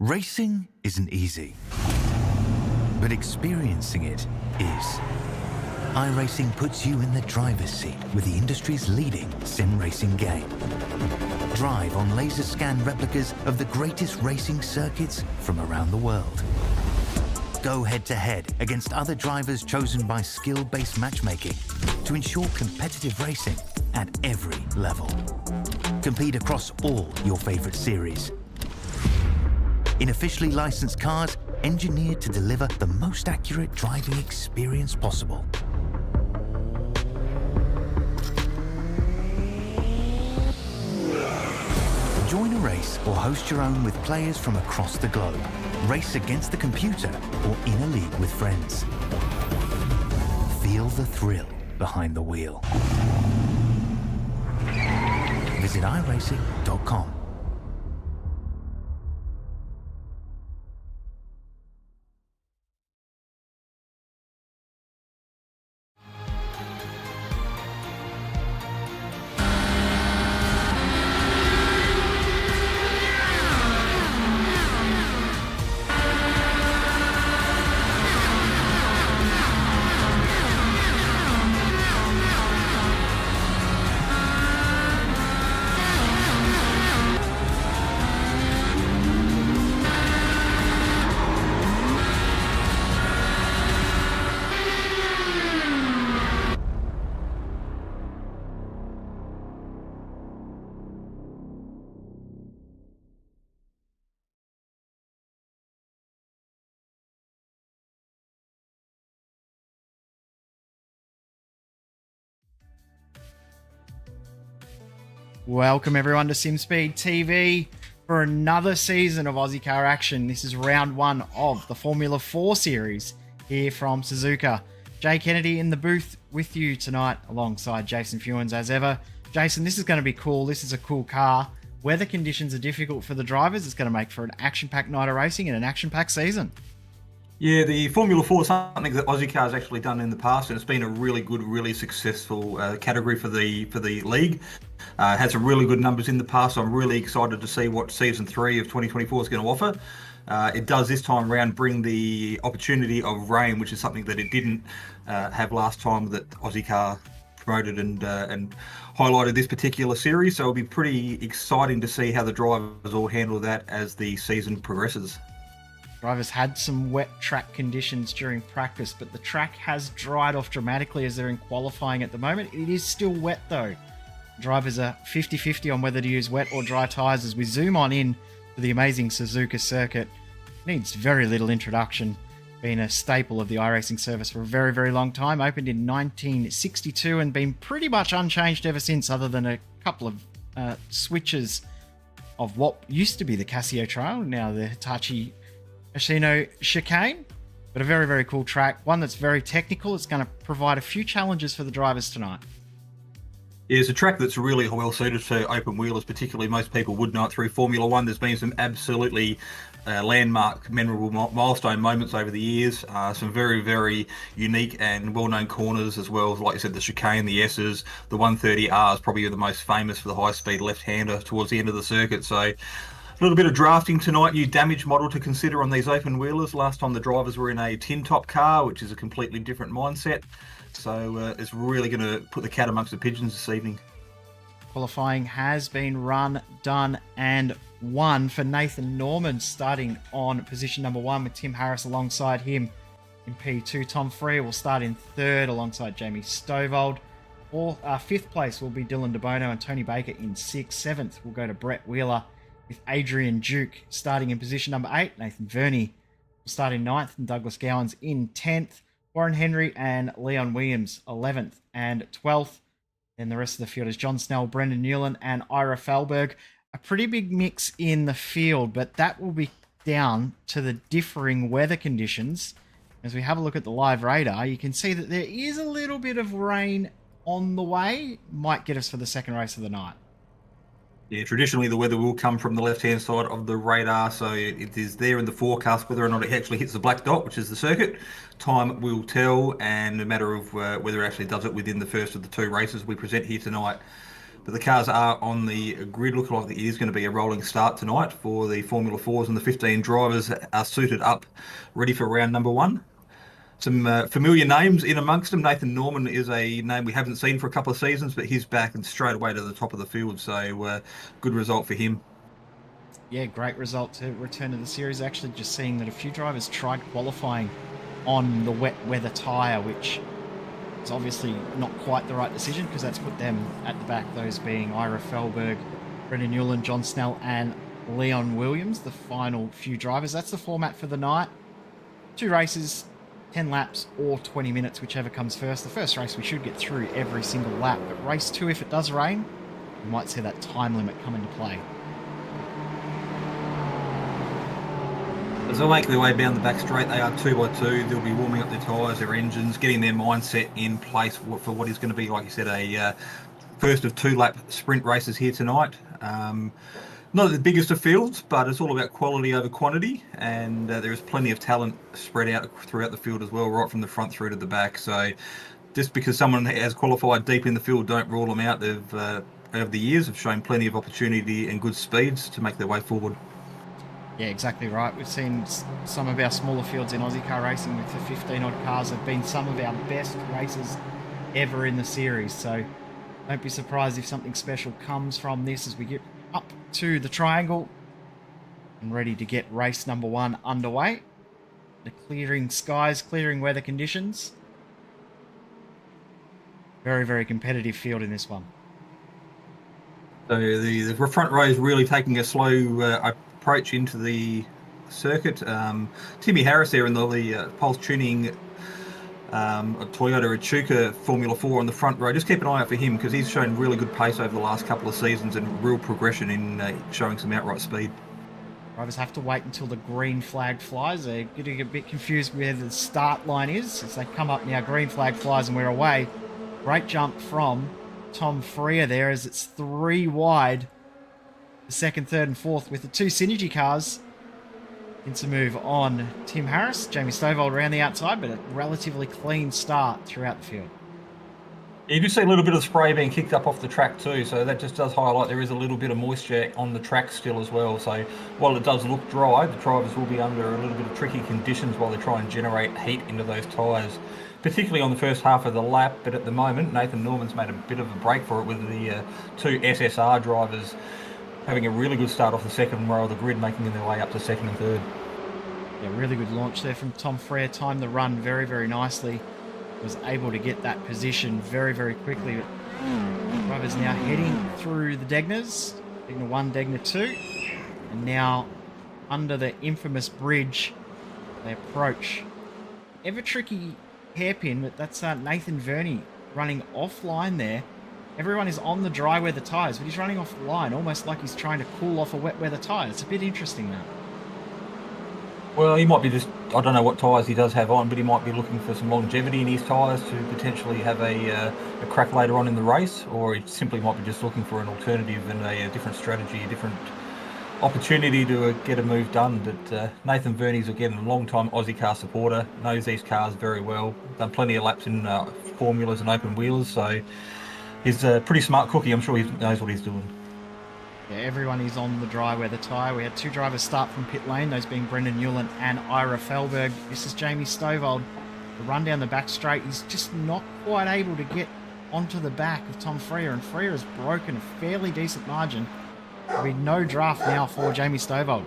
Racing isn't easy, but experiencing it is. iRacing puts you in the driver's seat with the industry's leading sim racing game. Drive on laser scan replicas of the greatest racing circuits from around the world. Go head-to-head against other drivers chosen by skill-based matchmaking to ensure competitive racing at every level. Compete across all your favorite series. In officially licensed cars, engineered to deliver the most accurate driving experience possible. Join a race or host your own with players from across the globe. Race against the computer or in a league with friends. Feel the thrill behind the wheel. Visit iRacing.com. Welcome everyone to Simspeed TV for another season of Aussie car action. This is round one of the Formula 4 series here from Suzuka. Jay Kennedy in the booth with you tonight alongside Jason Fewens as ever. Jason, this is going to be cool. This is a cool car. Weather conditions are difficult for the drivers. It's going to make for an action-packed night of racing and an action-packed season. Yeah, the Formula 4 is something that Aussie Car's actually done in the past, and it's been a really good, really successful category for the league. Had some really good numbers in the past, so I'm really excited to see what Season 3 of 2024 is going to offer. It does this time around bring the opportunity of rain, which is something that it didn't have last time that Aussie Car promoted and highlighted this particular series, so it'll be pretty exciting to see how the drivers all handle that as the season progresses. Drivers had some wet track conditions during practice, but the track has dried off dramatically as they're in qualifying at the moment. It is still wet though. Drivers are 50-50 on whether to use wet or dry tyres as we zoom on in to the amazing Suzuka circuit. Needs very little introduction, been a staple of the iRacing service for a very, very long time. Opened in 1962 and been pretty much unchanged ever since, other than a couple of switches of what used to be the Casio Trail, now the Hitachi Ashino Chicane. But a very, very cool track, one that's very technical. It's going to provide a few challenges for the drivers tonight. Yeah, it's a track that's really well suited to open wheelers, particularly most people would know it through Formula 1. There's been some absolutely landmark, memorable milestone moments over the years. Some very, very unique and well-known corners as well. Like you said, the chicane, the S's, the 130R is probably the most famous for the high-speed left-hander towards the end of the circuit. So a little bit of drafting tonight, new damage model to consider on these open wheelers. Last time the drivers were in a tin top car, which is a completely different mindset. So it's really going to put the cat amongst the pigeons this evening. Qualifying has been run, done and won for Nathan Norman, starting on position number 1 with Tim Harris alongside him in P2. Tom Freer will start in 3rd alongside Jamie Stovold. 5th place will be Dylan DeBono and Tony Baker in 6th. 7th will go to Brett Wheeler with Adrian Duke starting in position number 8. Nathan Verney will start in 9th and Douglas Gowans in 10th. Warren Henry and Leon Williams 11th and 12th. Then the rest of the field is John Snell, Brendan Newland and Ira Falberg. A pretty big mix in the field, but that will be down to the differing weather conditions. As we have a look at the live radar, you can see that there is a little bit of rain on the way. Might get us for the second race of the night. Yeah, traditionally the weather will come from the left-hand side of the radar, so it is there in the forecast. Whether or not it actually hits the black dot, which is the circuit, time will tell, and a matter of whether it actually does it within the first of the 2 races we present here tonight. But the cars are on the grid. Look like it is going to be a rolling start tonight for the Formula 4s, and the 15 drivers are suited up, ready for round number 1. Some familiar names in amongst them. Nathan Norman is a name we haven't seen for a couple of seasons, but he's back and straight away to the top of the field. So good result for him. Yeah, great result to return to the series. Actually, just seeing that a few drivers tried qualifying on the wet weather tyre, which is obviously not quite the right decision because that's put them at the back, those being Ira Felberg, Brendan Newland, John Snell and Leon Williams, the final few drivers. That's the format for the night. 2 races, 10 laps or 20 minutes, whichever comes first. The first race we should get through every single lap, but race 2, if it does rain, we might see that time limit come into play. As they make their way down the back straight, they are 2x2. They'll be warming up their tyres, their engines, getting their mindset in place for what is going to be, like you said, a first of 2-lap sprint races here tonight. Not the biggest of fields, but it's all about quality over quantity, and there is plenty of talent spread out throughout the field as well, right from the front through to the back. So just because someone has qualified deep in the field, don't rule them out. They've, over the years, have shown plenty of opportunity and good speeds to make their way forward. Yeah, exactly right. We've seen some of our smaller fields in Aussie car racing with the 15-odd cars have been some of our best races ever in the series. So don't be surprised if something special comes from this as we get up to the triangle and ready to get race number 1 underway. The clearing skies, clearing weather conditions. Very, very competitive field in this one. So the front row is really taking a slow approach into the circuit. Timmy Harris there in the Pulse Tuning Toyota Suzuka Formula 4 on the front row. Just keep an eye out for him because he's shown really good pace over the last couple of seasons and real progression in showing some outright speed. Drivers have to wait until the green flag flies. They're getting a bit confused where the start line is. As they come up now, green flag flies and we're away. Great jump from Tom Freer there as it's 3 wide. The 2nd, 3rd and 4th with the 2 Synergy cars. Into move on Tim Harris, Jamie Stovall around the outside, but a relatively clean start throughout the field. You do see a little bit of spray being kicked up off the track too, so that just does highlight there is a little bit of moisture on the track still as well. So while it does look dry, the drivers will be under a little bit of tricky conditions while they try and generate heat into those tyres, particularly on the first half of the lap. But at the moment, Nathan Norman's made a bit of a break for it with the 2 SSR drivers having a really good start off the 2nd row of the grid, making their way up to 2nd and 3rd. Yeah, really good launch there from Tom Freer. Timed the run very, very nicely. Was able to get that position very, very quickly. Drivers now heading through the Degners. Degner 1, Degner 2. And now under the infamous bridge, they approach. Ever tricky hairpin, but that's Nathan Verney running offline there. Everyone is on the dry weather tyres, but he's running off the line, almost like he's trying to cool off a wet weather tyre. It's a bit interesting now. Well, he might be just, I don't know what tyres he does have on, but he might be looking for some longevity in his tyres to potentially have a crack later on in the race, or he simply might be just looking for an alternative and a different strategy, a different opportunity to get a move done. But Nathan Verney's, again, a long-time Aussie car supporter, knows these cars very well, done plenty of laps in formulas and open wheelers, so he's a pretty smart cookie. I'm sure he knows what he's doing. Yeah, everyone is on the dry weather tyre. We had 2 drivers start from pit lane, those being Brendan Newland and Ira Felberg. This is Jamie Stovall. The run down the back straight, he's just not quite able to get onto the back of Tom Freer, and Freer has broken a fairly decent margin. There'll be no draft now for Jamie Stovall.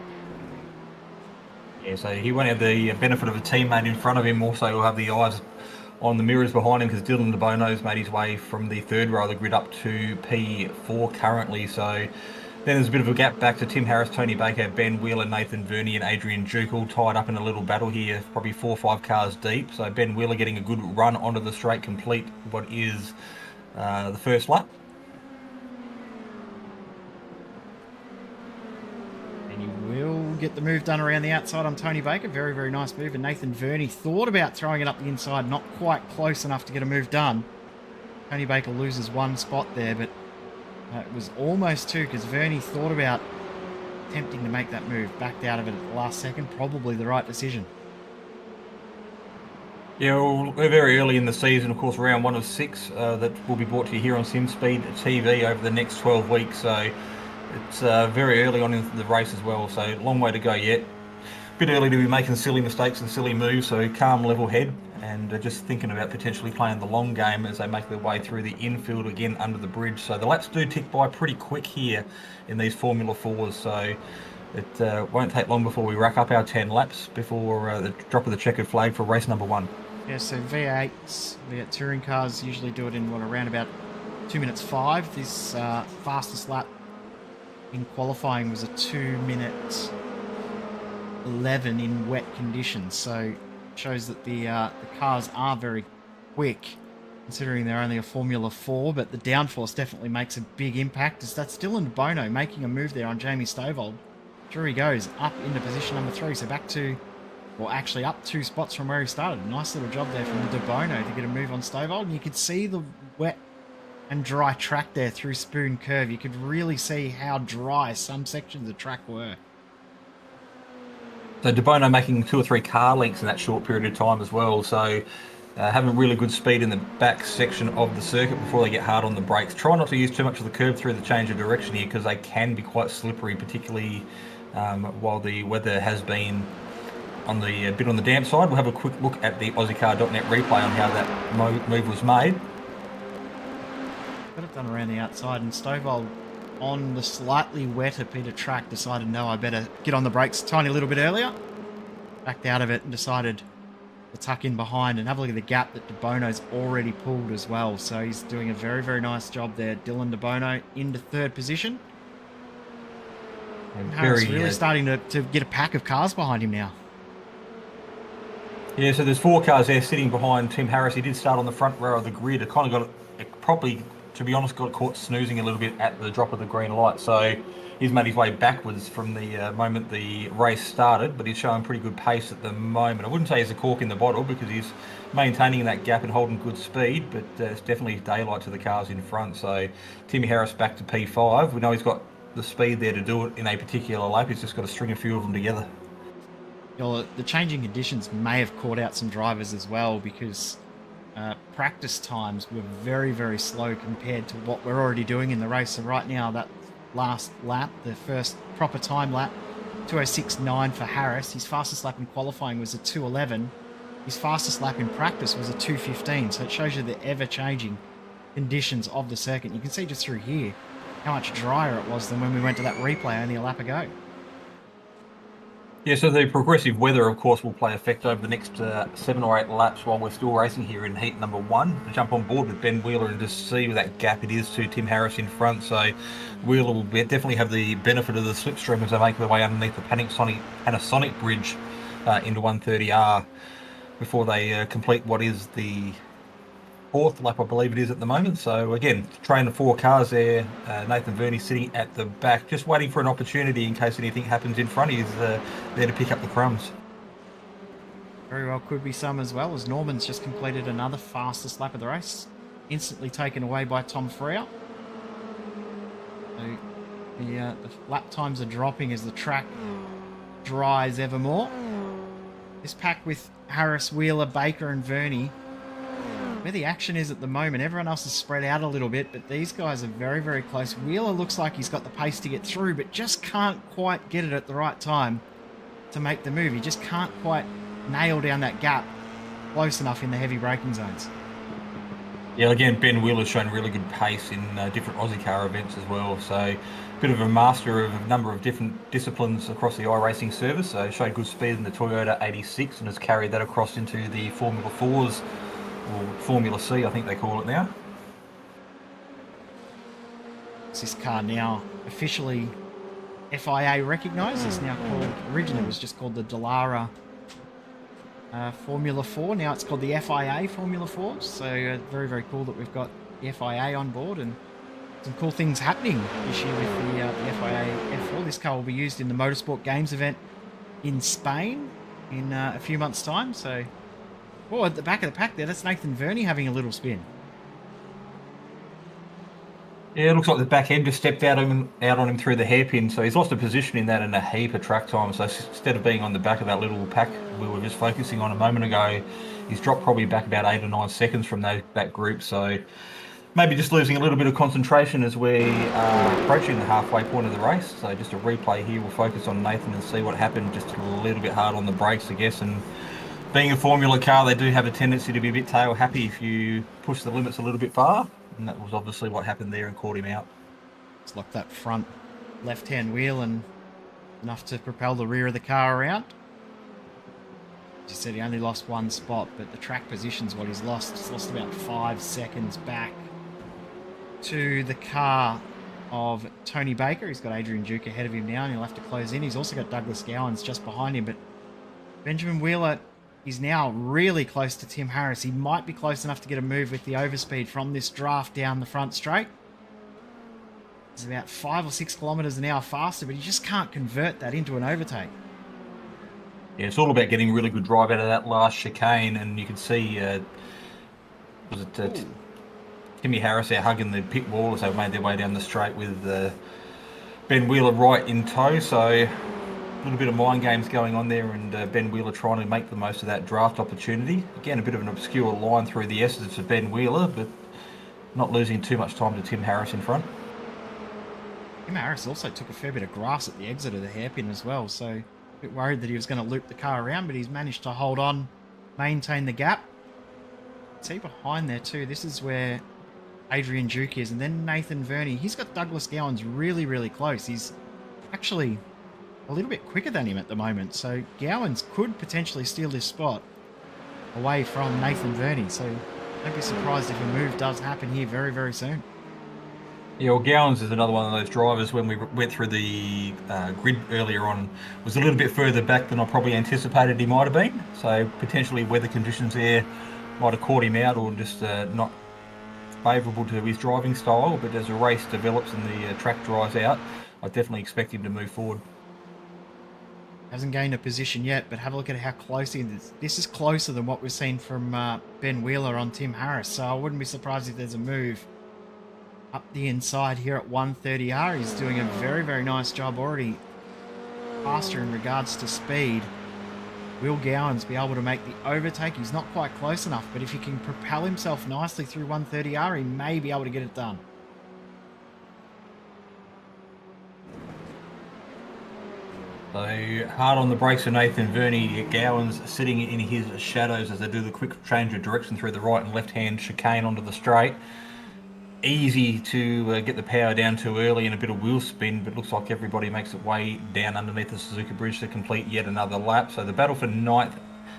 Yeah, so he won't have the benefit of a teammate in front of him. Also, he'll have the eyes on the mirrors behind him because Dylan De Bono's made his way from the 3rd row of the grid up to P4 currently. So then there's a bit of a gap back to Tim Harris, Tony Baker, Ben Wheeler, Nathan Verney and Adrian Duke all tied up in a little battle here, probably 4 or 5 cars deep. So Ben Wheeler getting a good run onto the straight, complete what is the first lap. And he will get the move done around the outside on Tony Baker. Very, very nice move. And Nathan Verney thought about throwing it up the inside, not quite close enough to get a move done. Tony Baker loses 1 spot there, but it was almost 2 because Verney thought about attempting to make that move. Backed out of it at the last second. Probably the right decision. Yeah, well, we're very early in the season, of course, round 1 of 6 that will be brought to you here on Simspeed TV over the next 12 weeks. So it's very early on in the race as well. So long way to go yet. Bit early to be making silly mistakes and silly moves. So calm, level head, and just thinking about potentially playing the long game as they make their way through the infield again under the bridge. So the laps do tick by pretty quick here in these Formula 4s. So it won't take long before we rack up our 10 laps before the drop of the checkered flag for race number 1. Yeah, so V8s, V8 touring cars usually do it in around about 2 minutes 5. This fastest lap in qualifying was a 2 minute 11 in wet conditions. So it shows that the cars are very quick, considering they're only a Formula 4. But the downforce definitely makes a big impact. As that's Dylan Bono making a move there on Jamie Stovall. Through he goes up into position number 3. So back to. Well, actually up 2 spots from where he started. Nice little job there from De Bono to get a move on Stovall. And you could see the wet and dry track there through Spoon Curve. You could really see how dry some sections of track were. So De Bono making 2 or 3 car lengths in that short period of time as well. So having really good speed in the back section of the circuit before they get hard on the brakes. Try not to use too much of the curb through the change of direction here because they can be quite slippery, particularly while the weather has been on the bit on the damp side. We'll have a quick look at the Ozicar.net replay on how that move was made. Got it done around the outside, and Stovall on the slightly wetter bit of track decided, no, I better get on the brakes a tiny little bit earlier. Backed out of it and decided to tuck in behind and have a look at the gap that De Bono's already pulled as well. So he's doing a very, very nice job there. Dylan De Bono into 3rd position. And Harris really starting to get a pack of cars behind him now. Yeah, so there's 4 cars there sitting behind Tim Harris. He did start on the front row of the grid. It kind of got it probably, to be honest, got caught snoozing a little bit at the drop of the green light. So he's made his way backwards from the moment the race started, but he's showing pretty good pace at the moment. I wouldn't say he's a cork in the bottle because he's maintaining that gap and holding good speed, but it's definitely daylight to the cars in front. So Timmy Harris back to P5. We know he's got the speed there to do it in a particular lap. He's just got to string a few of them together. You know, the changing conditions may have caught out some drivers as well because practice times were very, very slow compared to what we're already doing in the race. So right now, that last lap, the first proper time lap, 2:06.9 for Harris. His fastest lap in qualifying was a 2:11. His fastest lap in practice was a 2:15. So it shows you the ever-changing conditions of the circuit. You can see just through here how much drier it was than when we went to that replay only a lap ago. Yeah, so the progressive weather, of course, will play effect over the next 7 or 8 laps while we're still racing here in heat number 1. To jump on board with Ben Wheeler and just see that gap it is to Tim Harris in front. So Wheeler will definitely have the benefit of the slipstream as they make their way underneath the Panasonic bridge into 130R before they complete what is the 4th lap, I believe it is at the moment. So again, train of 4 cars there. Nathan Verney sitting at the back, just waiting for an opportunity in case anything happens in front. He's there to pick up the crumbs. Very well could be some as well, as Norman's just completed another fastest lap of the race, instantly taken away by Tom Freer. So the lap times are dropping as the track dries ever more. This pack with Harris, Wheeler, Baker and Verney, where the action is at the moment, everyone else is spread out a little bit, but these guys are very, very close. Wheeler looks like he's got the pace to get through, but just can't quite get it at the right time to make the move. He just can't quite nail down that gap close enough in the heavy braking zones. Yeah, again, Ben Wheeler's shown really good pace in different Aussie car events as well. So a bit of a master of a number of different disciplines across the iRacing service. So showed good speed in the Toyota 86 and has carried that across into the Formula 4s, or Formula C, I think they call it now. This car now officially FIA recognised. It's now called, originally it was just called the Dallara Formula 4. Now it's called the FIA Formula 4. So very, very cool that we've got the FIA on board and some cool things happening this year with the FIA F4. This car will be used in the Motorsport Games event in Spain in a few months' time. So, oh, at the back of the pack there, that's Nathan Verney having a little spin. Yeah, it looks like the back end just stepped out on him through the hairpin, so he's lost a position in that and a heap of track time. So instead of being on the back of that little pack we were just focusing on a moment ago, he's dropped probably back about 8 or 9 seconds from that group. So maybe just losing a little bit of concentration as we are approaching the halfway point of the race. So just a replay here, we'll focus on Nathan and see what happened. Just a little bit hard on the brakes, I guess, and being a Formula car, they do have a tendency to be a bit tail happy if you push the limits a little bit far. And that was obviously what happened there and caught him out. It's like that front left-hand wheel and enough to propel the rear of the car around. As you said, he only lost one spot, but the track position's what he's lost. He's lost about 5 seconds back to the car of Tony Baker. He's got Adrian Duke ahead of him now, and he'll have to close in. He's also got Douglas Gowans just behind him, but Benjamin Wheeler is now really close to Tim Harris. He might be close enough to get a move with the overspeed from this draft down the front straight. It's about 5 or 6 kilometres an hour faster, but he just can't convert that into an overtake. Yeah, it's all about getting really good drive out of that last chicane, and you can see, Timmy Harris there hugging the pit wall as they made their way down the straight with Ben Wheeler right in tow. So a little bit of mind games going on there, and Ben Wheeler trying to make the most of that draft opportunity. Again, a bit of an obscure line through the S's of Ben Wheeler, but not losing too much time to Tim Harris in front. Tim Harris also took a fair bit of grass at the exit of the hairpin as well, so a bit worried that he was going to loop the car around, but he's managed to hold on, maintain the gap. See behind there too, this is where Adrian Duke is, and then Nathan Verney. He's got Douglas Gowans really, really close. He's actually a little bit quicker than him at the moment, so Gowans could potentially steal this spot away from Nathan Verney, so don't be surprised if a move does happen here very, very soon. Yeah, well, Gowans is another one of those drivers when we went through the grid earlier on, was a little bit further back than I probably anticipated he might have been, so potentially weather conditions there might have caught him out, or just not favourable to his driving style. But as the race develops and the track dries out, I definitely expect him to move forward. Hasn't gained a position yet, but have a look at how close he is. This is closer than what we've seen from Ben Wheeler on Tim Harris, so I wouldn't be surprised if there's a move up the inside here at 130R. He's doing a very, very nice job already. Faster in regards to speed. Will Gowans be able to make the overtake? He's not quite close enough, but if he can propel himself nicely through 130R, he may be able to get it done. So hard on the brakes for Nathan Verney. Gowans sitting in his shadows as they do the quick change of direction through the right and left hand chicane onto the straight. Easy to get the power down too early and a bit of wheel spin, but looks like everybody makes it way down underneath the Suzuka bridge to complete yet another lap. So the battle for 9th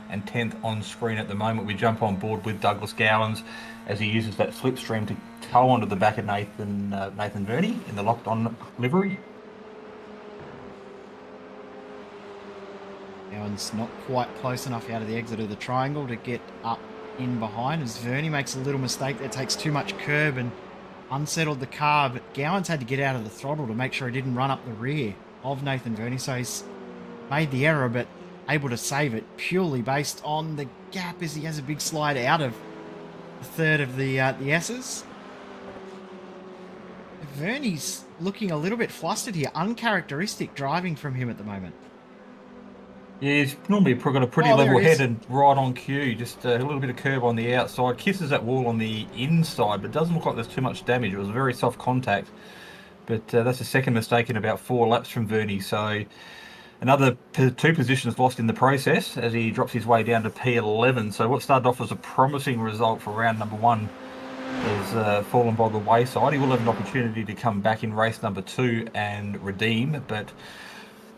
and 10th on screen at the moment. We jump on board with Douglas Gowans as he uses that slipstream to tow onto the back of Nathan Verney in the locked-on livery. Gowans not quite close enough out of the exit of the triangle to get up in behind, as Verney makes a little mistake that takes too much curb and unsettled the car, but Gowans had to get out of the throttle to make sure he didn't run up the rear of Nathan Verney, so he's made the error but able to save it purely based on the gap as he has a big slide out of the third of the S's. Verney's looking a little bit flustered here, uncharacteristic driving from him at the moment. Yeah, he's normally got a pretty level head and right on cue. Just a little bit of curb on the outside. Kisses that wall on the inside, but doesn't look like there's too much damage. It was a very soft contact. But that's a second mistake in about 4 laps from Verney. So another 2 positions lost in the process as he drops his way down to P11. So what started off as a promising result for round number 1 has fallen by the wayside. He will have an opportunity to come back in race number 2 and redeem, but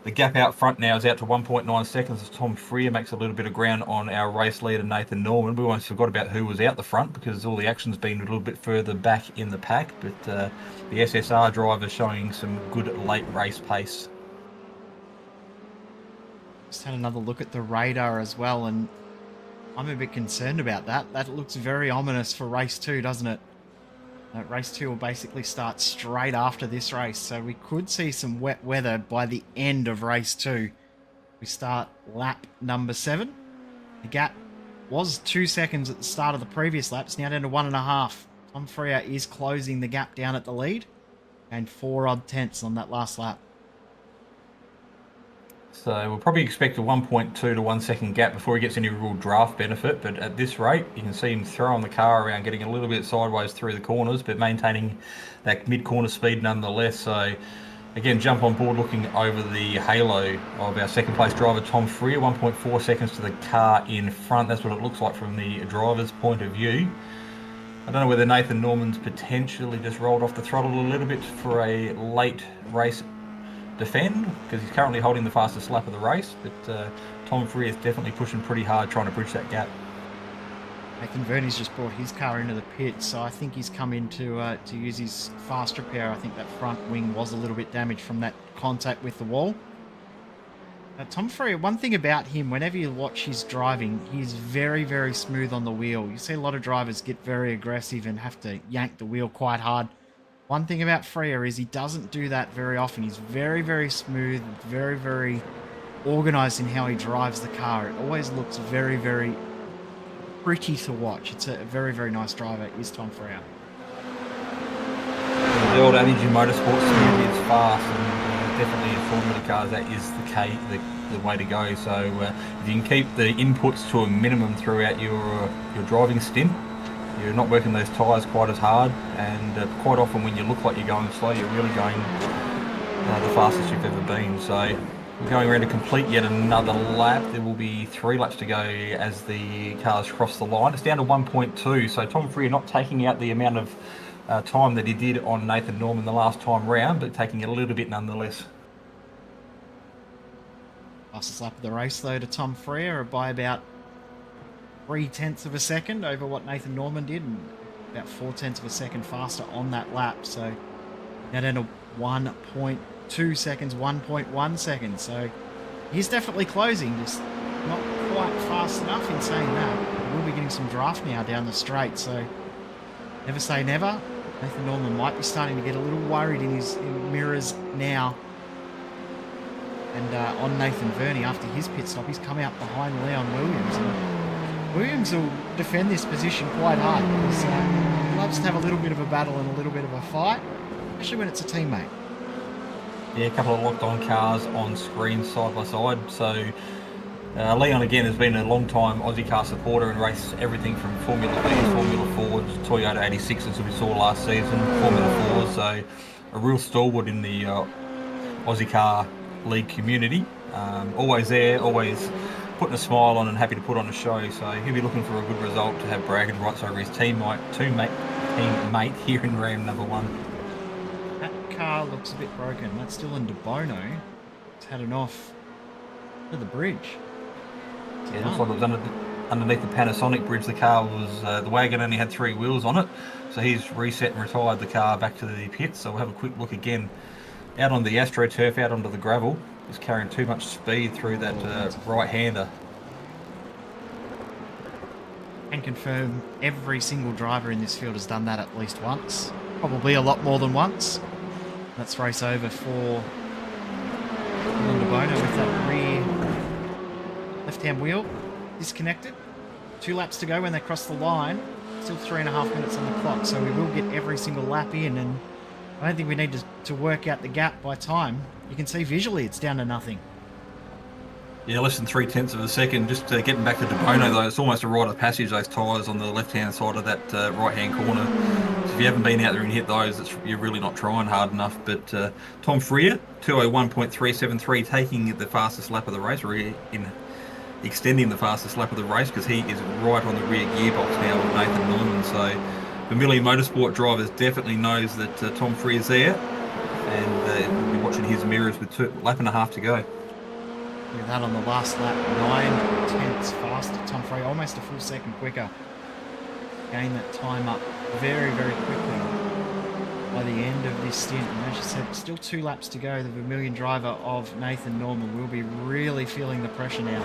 the gap out front now is out to 1.9 seconds as Tom Freer makes a little bit of ground on our race leader, Nathan Norman. We almost forgot about who was out the front because all the action's been a little bit further back in the pack, but the SSR driver showing some good late race pace. Just had another look at the radar as well, and I'm a bit concerned about that. That looks very ominous for race 2, doesn't it? Race 2 will basically start straight after this race, so we could see some wet weather by the end of race 2. We start lap number 7. The gap was 2 seconds at the start of the previous lap. It's now down to 1.5 Tom Freer is closing the gap down at the lead. And 4 odd tenths on that last lap. So we'll probably expect a 1.2 to 1 second gap before he gets any real draft benefit. But at this rate, you can see him throwing the car around, getting a little bit sideways through the corners, but maintaining that mid-corner speed nonetheless. So again, jump on board looking over the halo of our second place driver, Tom Freer, 1.4 seconds to the car in front. That's what it looks like from the driver's point of view. I don't know whether Nathan Norman's potentially just rolled off the throttle a little bit for a late race defend, because he's currently holding the fastest lap of the race, but Tom Freer is definitely pushing pretty hard trying to bridge that gap. Nathan Verney's just brought his car into the pit, so I think he's come in to use his fast repair. I think that front wing was a little bit damaged from that contact with the wall. Tom Freer, one thing about him, whenever you watch his driving, he's very, very smooth on the wheel. You see a lot of drivers get very aggressive and have to yank the wheel quite hard. One thing about Freer is he doesn't do that very often. He's very, very smooth, very, very organised in how he drives the car. It always looks very, very pretty to watch. It's a very, very nice driver, is Tom Freer. The old adage in motorsport, smooth is fast, and definitely in Formula cars that is the way to go. So if you can keep the inputs to a minimum throughout your driving stint, you're not working those tyres quite as hard, and quite often when you look like you're going slow, you're really going the fastest you've ever been. So we're going around to complete yet another lap. There will be 3 laps to go as the cars cross the line. It's down to 1.2, so Tom Freer not taking out the amount of time that he did on Nathan Norman the last time round, but taking it a little bit nonetheless. Fastest lap of the race, though, to Tom Freer by about 0.3 of a second over what Nathan Norman did, and about 0.4 of a second faster on that lap. So now down to 1.2 seconds, 1.1 seconds. So he's definitely closing, just not quite fast enough. In saying that, we'll be getting some draft now down the straight. So never say never. Nathan Norman might be starting to get a little worried in his mirrors now. And on Nathan Verney, after his pit stop, he's come out behind Leon Williams. And Williams will defend this position quite hard, because he loves to have a little bit of a battle and a little bit of a fight, especially when it's a teammate. Yeah, a couple of locked-on cars on screen side by side. So Leon, again, has been a long-time Aussie car supporter and raced everything from Formula Bs, Formula 4s, Toyota 86s, as we saw last season, Formula 4s. So a real stalwart in the Aussie car league community. Always there, always putting a smile on and happy to put on a show. So he'll be looking for a good result to have bragging rights over his teammate here in Ram number 1. That car looks a bit broken. That's still in De Bono. It's heading off to the bridge. Yeah, it looks like it was underneath the Panasonic bridge. The car was, the wagon only had 3 wheels on it. So he's reset and retired the car back to the pits. So we'll have a quick look again out on the AstroTurf, out onto the gravel. Just carrying too much speed through that right-hander. And confirm every single driver in this field has done that at least once. Probably a lot more than once. Let's race over for De Bono with that rear left-hand wheel disconnected. 2 laps to go when they cross the line. Still 3.5 minutes on the clock, so we will get every single lap in, and I don't think we need to work out the gap by time. You can see visually it's down to nothing. Yeah, less than 0.3 of a second. Just getting back to De Bono, though, it's almost a rite of passage, those tyres on the left-hand side of that right-hand corner. So if you haven't been out there and hit those, you're really not trying hard enough. But Tom Freer, 2:01.373, taking the fastest lap of the race, or extending the fastest lap of the race, because he is right on the rear gearbox now with Nathan Norman. So Vermilion Motorsport drivers definitely knows that Tom Freer's there, and we'll be watching his mirrors with 1.5 laps to go. With that on the last lap, 9/10 faster. Tom Freer almost a full second quicker. Gain that time up very, very quickly by the end of this stint. And as you said, still 2 laps to go. The Vermilion driver of Nathan Norman will be really feeling the pressure now.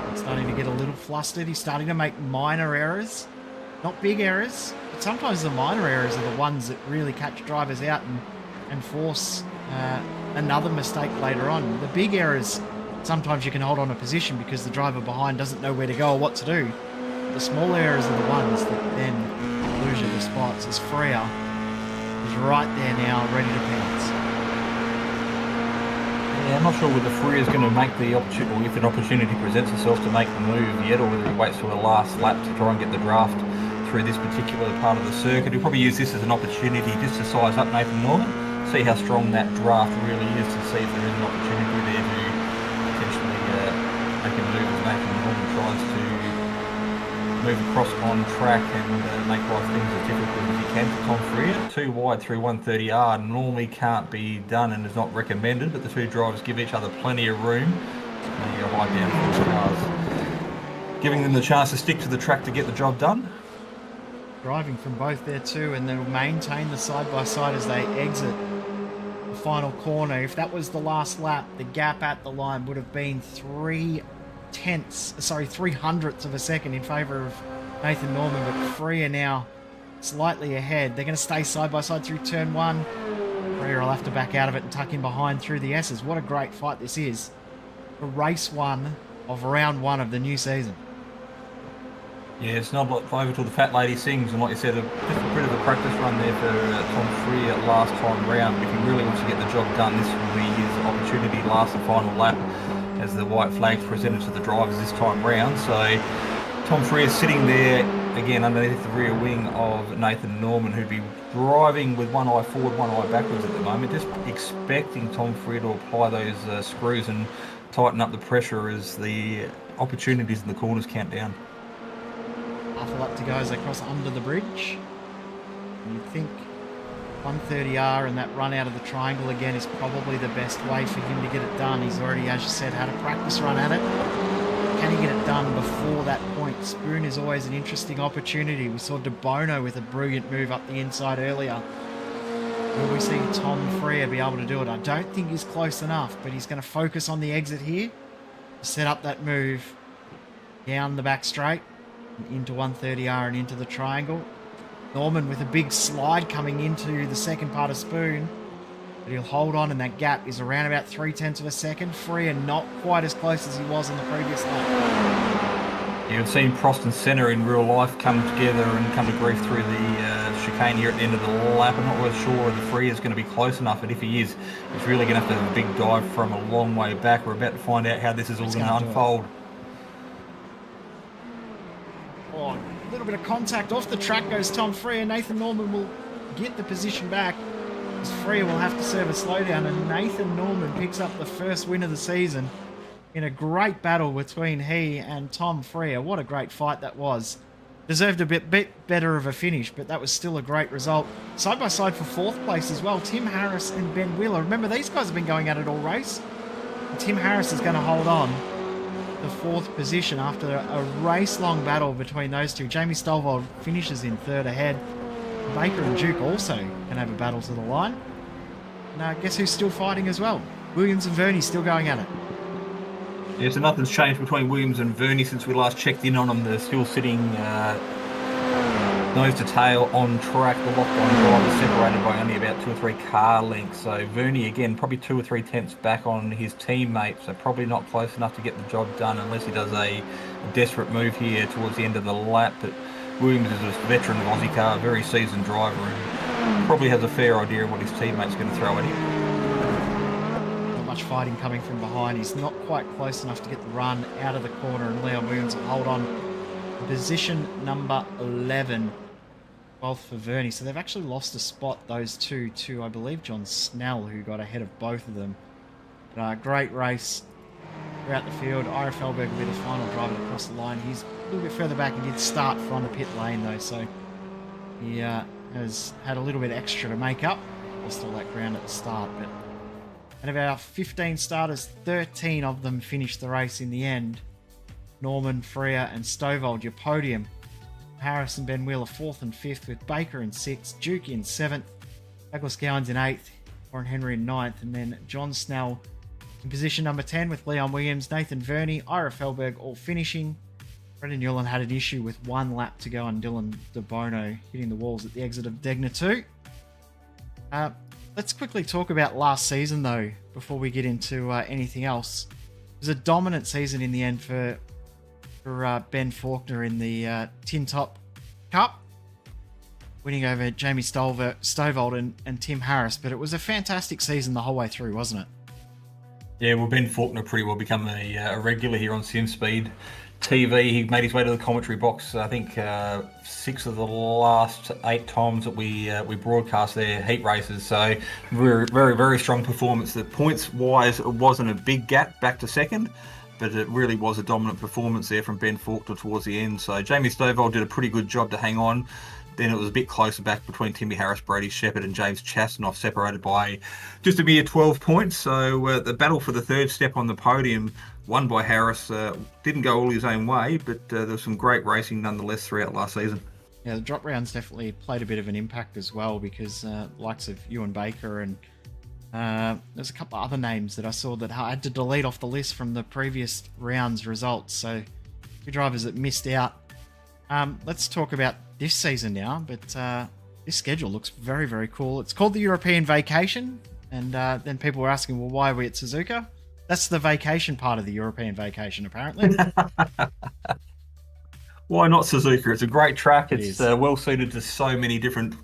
He's starting to get a little flustered. He's starting to make minor errors. Not big errors, but sometimes the minor errors are the ones that really catch drivers out and force another mistake later on. The big errors, sometimes you can hold on a position because the driver behind doesn't know where to go or what to do. The small errors are the ones that then lose you the spots as Freya is right there now, ready to pounce. Yeah, I'm not sure whether Freya is going to make the opportunity, or if an opportunity presents itself to make the move yet, or whether he waits for the last lap to try and get the draft through this particular part of the circuit. He'll probably use this as an opportunity just to size up Nathan Norman, see how strong that draft really is, to see if there is an opportunity there to potentially make a move as Nathan Norman tries to move across on track and make life things as difficult as he can for Tom Freya. Too wide through 130R normally can't be done and is not recommended, but the two drivers give each other plenty of room. And you go high down for the cars, giving them the chance to stick to the track to get the job done. Driving from both there too, and they'll maintain the side-by-side as they exit the final corner. If that was the last lap, the gap at the line would have been 3/100ths of a second in favour of Nathan Norman, but Freya now slightly ahead. They're going to stay side-by-side through turn 1. Freya will have to back out of it and tuck in behind through the S's. What a great fight this is for race 1 of round 1 of the new season. Yeah, it's not over till the fat lady sings, and like you said, just a bit of a practice run there for Tom Freya last time round. If he really wants to get the job done, this will be his opportunity last and final lap as the white flag's presented to the drivers this time round. So Tom Freya sitting there again underneath the rear wing of Nathan Norman, who'd be driving with one eye forward, one eye backwards at the moment, just expecting Tom Freya to apply those screws and tighten up the pressure as the opportunities in the corners count down. Half a lap to go as they cross under the bridge. And you think 130R and that run out of the triangle again is probably the best way for him to get it done. He's already, as you said, had a practice run at it. Can he get it done before that point? Spoon is always an interesting opportunity. We saw De Bono with a brilliant move up the inside earlier. Will we see Tom Freya be able to do it? I don't think he's close enough, but he's going to focus on the exit here to set up that move down the back straight into 130R and into the triangle. Norman with a big slide coming into the second part of Spoon, but he'll hold on, and that gap is around about 0.3 of a second. Freya not quite as close as he was in the previous lap. You've seen Prost and Senna in real life come together and come to grief through the chicane here at the end of the lap. I'm not really sure if Freya is going to be close enough, and if he is, he's really going to have to have a big dive from a long way back. We're about to find out how this is all going to unfold. Oh, a little bit of contact off the track goes Tom Freya. Nathan Norman will get the position back, as Freya will have to serve a slowdown, and Nathan Norman picks up the first win of the season in a great battle between he and Tom Freya. What a great fight that was. Deserved a bit better of a finish, but that was still a great result. Side by side for 4th place as well, Tim Harris and Ben Wheeler. Remember, these guys have been going at it all race. And Tim Harris is going to hold on the 4th position after a race-long battle between those two. Jamie Stovall finishes in 3rd ahead. Baker and Duke also can have a battle to the line. Now, guess who's still fighting as well? Williams and Verney still going at it. Yeah, so nothing's changed between Williams and Verney since we last checked in on them. They're still sitting nose to tail on track. The locked-on driver separated by only about 2 or 3 car lengths. So Verney, again, probably 2 or 3 tenths back on his teammate. So probably not close enough to get the job done unless he does a desperate move here towards the end of the lap. But Williams is a veteran of Ozicar, a very seasoned driver, and probably has a fair idea of what his teammate's going to throw at him. Not much fighting coming from behind. He's not quite close enough to get the run out of the corner, and Leon Williams will hold on. Position number 11. 12th for Verney. So they've actually lost a spot, those two, to, I believe, John Snell, who got ahead of both of them. But, great race throughout the field. Ira Felberg will be the final driver to cross the line. He's a little bit further back and did start from the pit lane, though, so he has had a little bit extra to make up. Lost all that ground at the start, but out of our 15 starters, 13 of them finished the race in the end. Norman, Freya and Stovall, your podium. Harris and Ben Wheeler 4th and 5th, with Baker in 6th, Duke in 7th, Douglas Gowans in 8th, Warren Henry in 9th, and then John Snell in position number 10 with Leon Williams, Nathan Verney, Ira Felberg all finishing. Brendan Newland had an issue with 1 lap to go, and Dylan De Bono hitting the walls at the exit of Degner 2. Let's quickly talk about last season, though, before we get into anything else. It was a dominant season in the end for Ben Faulkner in the Tin Top Cup. winning over Jamie Stovall and Tim Harris. But it was a fantastic season the whole way through, wasn't it? Yeah, well, Ben Faulkner pretty well become a regular here on Simspeed TV. He made his way to the commentary box, I think, 6 of the last 8 times that we broadcast their heat races. So very, very, very strong performance. The points-wise, it wasn't a big gap back to second, but it really was a dominant performance there from Ben Faulkner towards the end. So Jamie Stovall did a pretty good job to hang on. Then it was a bit closer back between Timmy Harris, Brady Shepherd and James Chasnoff, separated by just a mere 12 points. So the battle for the third step on the podium, won by Harris, didn't go all his own way, but there was some great racing nonetheless throughout last season. Yeah, the drop rounds definitely played a bit of an impact as well, because likes of Ewan Baker and there's a couple of other names that I saw that I had to delete off the list from the previous round's results. So a few drivers that missed out. Let's talk about this season now, but this schedule looks very, very cool. It's called the European Vacation, and then people were asking, well, why are we at Suzuka? That's the vacation part of the European Vacation, apparently. Why not Suzuka? It's a great track. It's well suited to so many different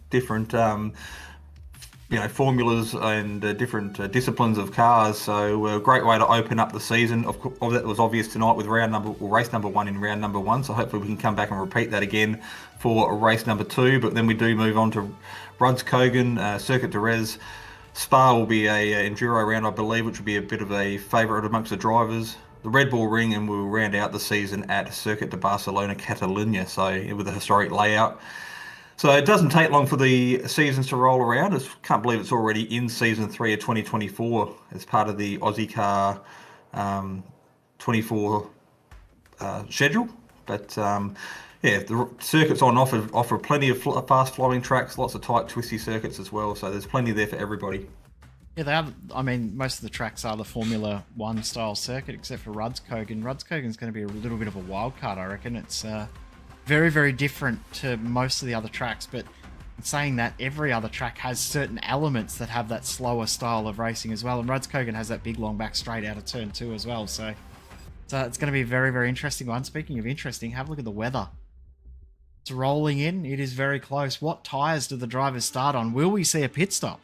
formulas and different disciplines of cars. So a great way to open up the season. Of course, that was obvious tonight with race number 1 in round number 1. So hopefully we can come back and repeat that again for race number 2. But then we do move on to Rudskogen, Circuit de Res. Spa will be a enduro round, I believe, which will be a bit of a favourite amongst the drivers. The Red Bull Ring, and we'll round out the season at Circuit de Barcelona, Catalunya. So with a historic layout. So it doesn't take long for the seasons to roll around. I can't believe it's already in season 3 of 2024 as part of the Ozicar 24 schedule. But yeah, the circuits on offer plenty of fast flowing tracks, lots of tight twisty circuits as well. So there's plenty there for everybody. Yeah, they have. I mean, most of the tracks are the Formula 1 style circuit, except for Rudskogen. Rudskogen's going to be a little bit of a wild card, I reckon. It's very, very different to most of the other tracks, but in saying that, every other track has certain elements that have that slower style of racing as well, and Rudskogen has that big long back straight out of turn 2 as well, so it's going to be a very, very interesting one. Speaking of interesting, have a look at the weather. It's rolling in. It is very close. What tyres do the drivers start on? Will we see a pit stop?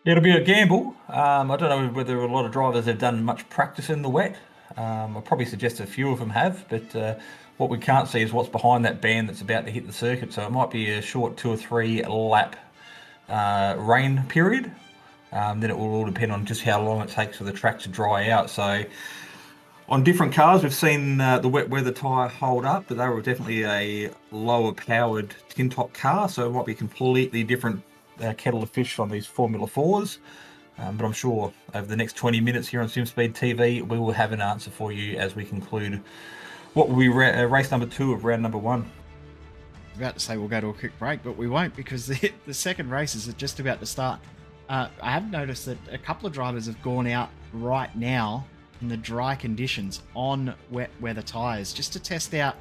It'll be a gamble. I don't know whether a lot of drivers have done much practice in the wet. I'll probably suggest a few of them have, but what we can't see is what's behind that band that's about to hit the circuit. So it might be a short 2 or 3 lap rain period. Then it will all depend on just how long it takes for the track to dry out. So on different cars, we've seen the wet weather tyre hold up, but they were definitely a lower powered tin top car. So it might be a completely different kettle of fish on these Formula 4s. But I'm sure over the next 20 minutes here on Simspeed TV, we will have an answer for you as we conclude what will be race number 2 of round number 1. I was about to say we'll go to a quick break, but we won't, because the second races are just about to start. I have noticed that a couple of drivers have gone out right now in the dry conditions on wet weather tyres, just to test out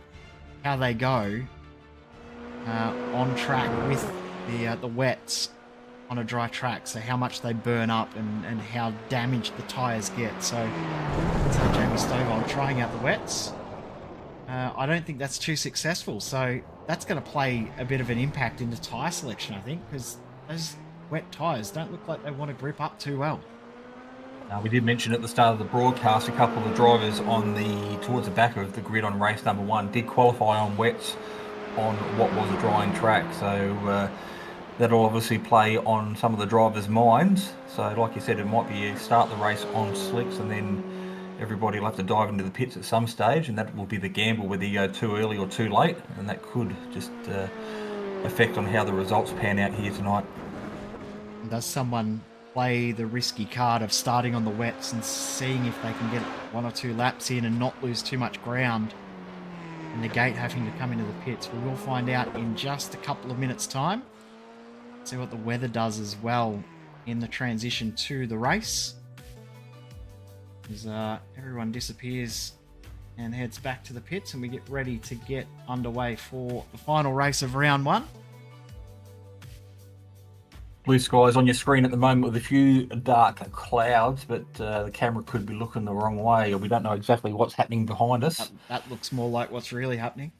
how they go on track with the wets on a dry track, so how much they burn up and how damaged the tyres get. So Jamie Stovall trying out the wets. I don't think that's too successful, so that's going to play a bit of an impact into tyre selection, I think, because those wet tyres don't look like they want to grip up too well. We did mention at the start of the broadcast a couple of the drivers towards the back of the grid on race number 1 did qualify on wets on what was a drying track, so that'll obviously play on some of the drivers' minds. So like you said, it might be you start the race on slicks and then everybody will have to dive into the pits at some stage, and that will be the gamble whether you go too early or too late, and that could just affect on how the results pan out here tonight. Does someone play the risky card of starting on the wets and seeing if they can get 1 or 2 laps in and not lose too much ground and negate having to come into the pits? We will find out in just a couple of minutes' time. See what the weather does as well in the transition to the race, as everyone disappears and heads back to the pits, and we get ready to get underway for the final race of round 1. Blue skies on your screen at the moment with a few dark clouds, but the camera could be looking the wrong way, or we don't know exactly what's happening behind us. That looks more like what's really happening.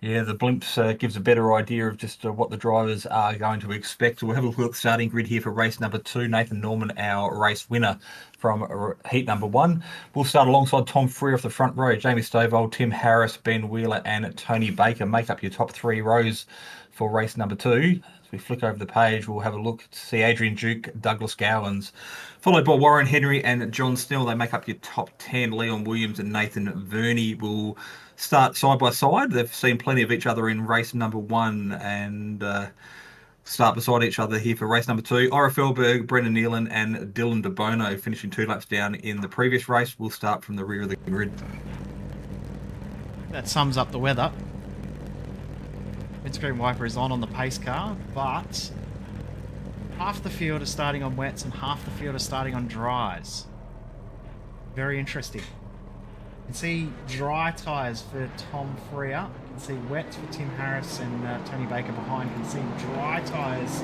Yeah, the blimps gives a better idea of just what the drivers are going to expect. So we'll have a look at the starting grid here for race number 2. Nathan Norman, our race winner from heat number 1. We'll start alongside Tom Freer off the front row. Jamie Stovall, Tim Harris, Ben Wheeler and Tony Baker make up your top 3 rows for race number 2. As we flick over the page, we'll have a look to see Adrian Duke, Douglas Gowans, followed by Warren Henry and John Snell. They make up your top 10. Leon Williams and Nathan Verney will start side by side. They've seen plenty of each other in race number 1 and start beside each other here for race number 2. Ira Felberg, Brendan Nealon and Dylan DeBono finishing 2 laps down in the previous race. We'll start from the rear of the grid. That sums up the weather. Windscreen wiper is on the pace car, but half the field is starting on wets and half the field is starting on dries. Very interesting. You can see dry tyres for Tom Freer. You can see wets for Tim Harris and Tony Baker behind. You can see dry tyres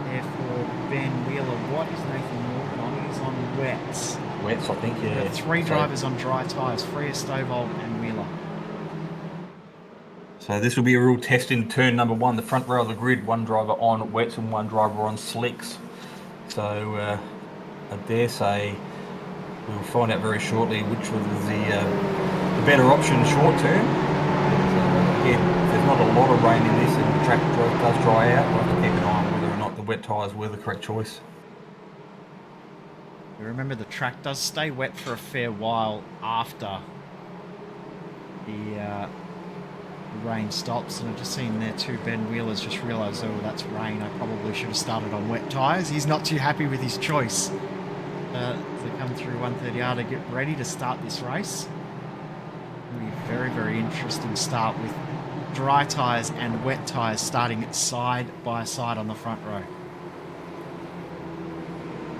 there for Ben Wheeler. What is Nathan Norman on? He's on wets. Wets, I think, yeah. There are 3 drivers on dry tyres, Freer, Stovall and Wheeler. So this will be a real test in turn number 1, the front row of the grid. 1 driver on wets and 1 driver on slicks. So I dare say we'll find out very shortly which was the better option short term. So again, if there's not a lot of rain in this and the track does dry out, we'll have to keep an eye on whether or not the wet tyres were the correct choice. Remember, the track does stay wet for a fair while after the rain stops, and I've just seen there too, Ben Wheeler's just realised, oh, that's rain, I probably should have started on wet tyres. He's not too happy with his choice. To come through 130R to get ready to start this race. It'll be a very, very interesting start with dry tyres and wet tyres starting side by side on the front row.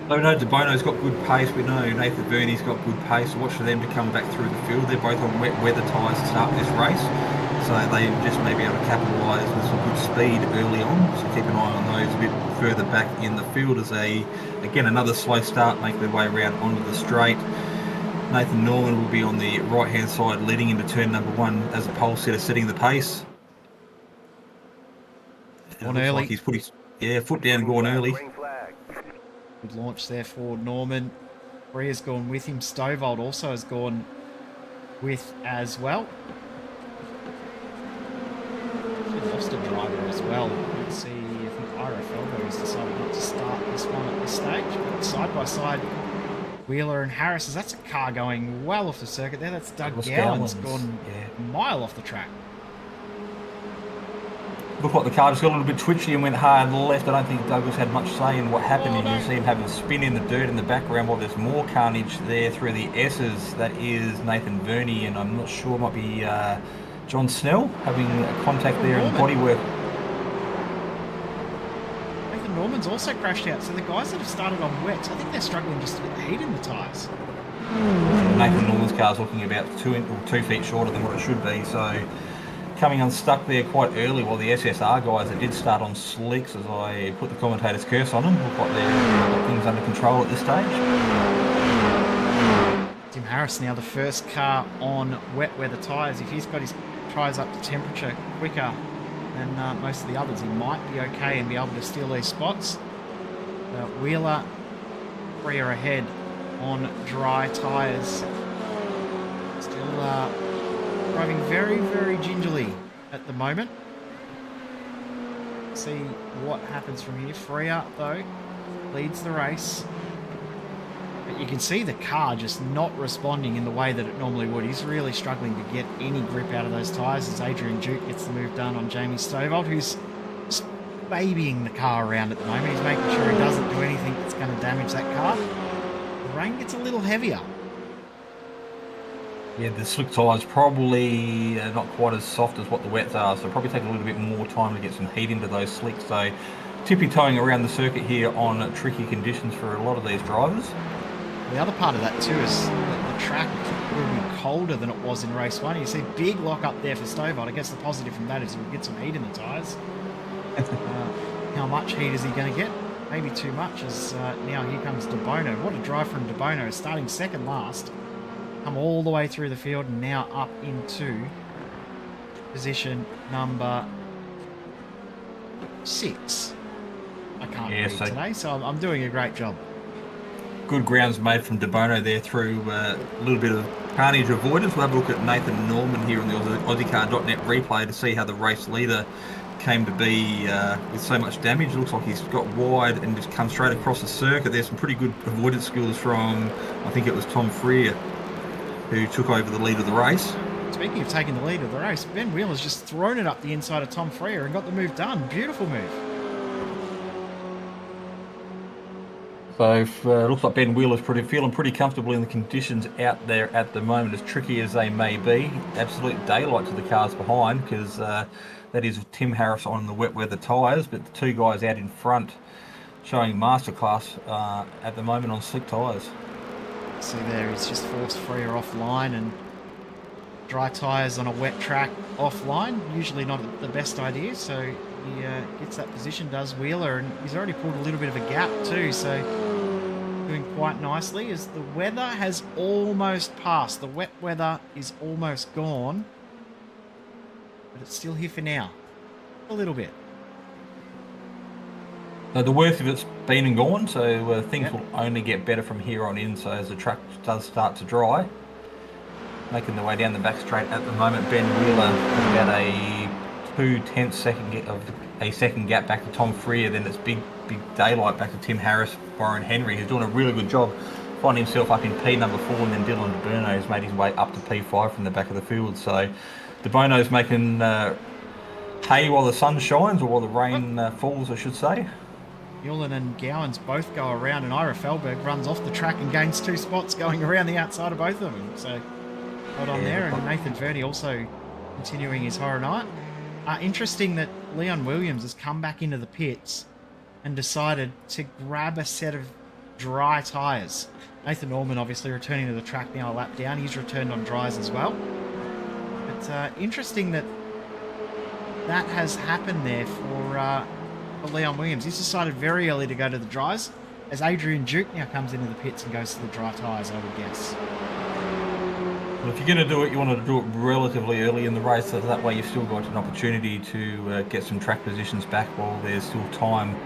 So we know DeBono's got good pace. We know Nathan Verney's got good pace. Watch for them to come back through the field. They're both on wet weather tyres to start this race. So they just may be able to capitalise with some good speed early on. So keep an eye on those a bit further back in the field as they, again, another slow start, make their way around onto the straight. Nathan Norman will be on the right-hand side leading into turn number 1 as a pole setter, setting the pace. On early. Like he's put his foot down and gone early. Good launch there for Norman. Freer's gone with him. Stovall also has gone with as well. Lost a driver as well. Let's see, I think Ira Felberg has decided not to start this one at this stage. But side by side, Wheeler and Harris. That's a car going well off the circuit there. That's Doug Gowans gone a mile off the track. Looked like the car just got a little bit twitchy and went hard left. I don't think Douglas had much say in what happened. And you see him having a spin in the dirt in the background while there's more carnage there through the S's. That is Nathan Verney, and I'm not sure, it might be John Snell having contact there in the bodywork. Nathan Norman's also crashed out. So the guys that have started on wets, I think they're struggling just to get the heat in the tyres. Nathan Norman's car's looking about 2 feet shorter than what it should be. So coming unstuck there quite early, while the SSR guys that did start on slicks, as I put the commentator's curse on them, look like they've got things under control at this stage. Tim Harris now the first car on wet weather tyres. If he's got his tyres up to temperature quicker than most of the others, he might be okay and be able to steal these spots. Wheeler, Freer ahead on dry tyres. Still driving very, very gingerly at the moment. See what happens from here. Freer, though, leads the race. But you can see the car just not responding in the way that it normally would. He's really struggling to get any grip out of those tyres as Adrian Duke gets the move done on Jamie Stovall, who's just babying the car around at the moment. He's making sure he doesn't do anything that's going to damage that car. The rain gets a little heavier. Yeah, the slick tyres probably not quite as soft as what the wets are, so probably take a little bit more time to get some heat into those slicks. So tippy-toeing around the circuit here on tricky conditions for a lot of these drivers. The other part of that too is that the track will be colder than it was in race 1. You see big lock up there for Stovall. I guess the positive from that is he'll get some heat in the tyres. How much heat is he going to get? Maybe too much, as now here comes DeBono. What a drive from DeBono, starting second last. Come all the way through the field and now up into position number 6. I can't read today, so I'm doing a great job. Good grounds made from De Bono there through a little bit of carnage avoidance. We'll have a look at Nathan Norman here on the Ozicar.net replay to see how the race leader came to be with so much damage. It looks like he's got wide and just come straight across the circuit. There's some pretty good avoidance skills from, I think it was Tom Freer, who took over the lead of the race. Speaking of taking the lead of the race, Ben Wheeler's just thrown it up the inside of Tom Freer and got the move done. Beautiful move. So looks like Ben Wheeler's feeling pretty comfortable in the conditions out there at the moment, as tricky as they may be. Absolute daylight to the cars behind, because that is Tim Harris on the wet weather tyres, but the two guys out in front showing masterclass at the moment on slick tyres. See there, he's just forced Freer offline, and dry tyres on a wet track offline, usually not the best idea, so he gets that position, does Wheeler, and he's already pulled a little bit of a gap too, so doing quite nicely as the weather has almost passed. The wet weather is almost gone, but it's still here for now. A little bit. The worst of it's been and gone, so things will only get better from here on in. So as the track does start to dry, making their way down the back straight at the moment, Ben Wheeler is about a 0.2 second gap back to Tom Freer. Then it's big daylight back to Tim Harris, Warren Henry, who's doing a really good job, finding himself up in P number 4, and then Dylan De Bono has made his way up to P5 from the back of the field. So De Bono's making hay while the sun shines, or while the rain falls, I should say. Newland and Gowans both go around, and Ira Felberg runs off the track and gains 2 spots going around the outside of both of them. So right on there, and Nathan Verdi also continuing his horror night. Interesting that Leon Williams has come back into the pits and decided to grab a set of dry tyres. Nathan Norman obviously returning to the track now a lap down. He's returned on dries as well. But interesting that has happened there for Leon Williams. He's decided very early to go to the dries, as Adrian Duke now comes into the pits and goes to the dry tyres, I would guess. Well, if you're going to do it, you want to do it relatively early in the race, so that way you've still got an opportunity to get some track positions back while there's still time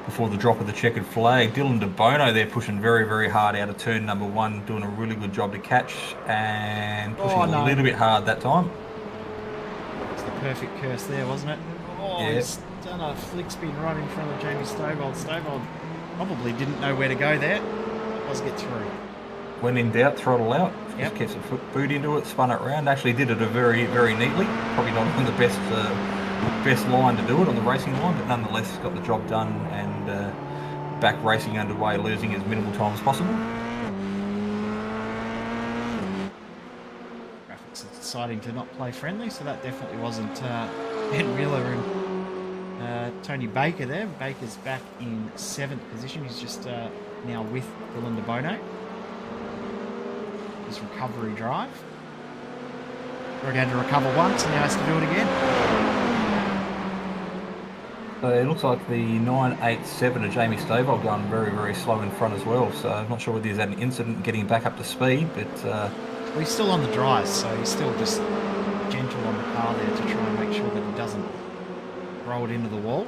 before the drop of the checkered flag. Dylan De Bono there pushing very, very hard out of turn number 1, doing a really good job to catch, and pushing a little bit hard that time. It's the perfect curse there, wasn't it? He's done a flick spin right in front of Jamie Stovall. Stovall probably didn't know where to go there. It does get through. When in doubt, throttle out. Just kept some boot into it, spun it around. Actually did it very, very neatly. Probably not on the best line to do it, on the racing line, but nonetheless got the job done, and back racing underway, losing as minimal time as possible. Graphics is deciding to not play friendly, so that definitely wasn't Ben Wheeler and Tony Baker there. Baker's back in 7th position. He's just now with Dylan De Bono. His recovery drive. Already had to recover once, and now has to do it again. So it looks like the 987 of Jamie Stovall going very, very slow in front as well. So I'm not sure whether he's had an incident getting back up to speed, but... Well, he's still on the dries, so he's still just gentle on the car there to try and make sure that he doesn't roll it into the wall.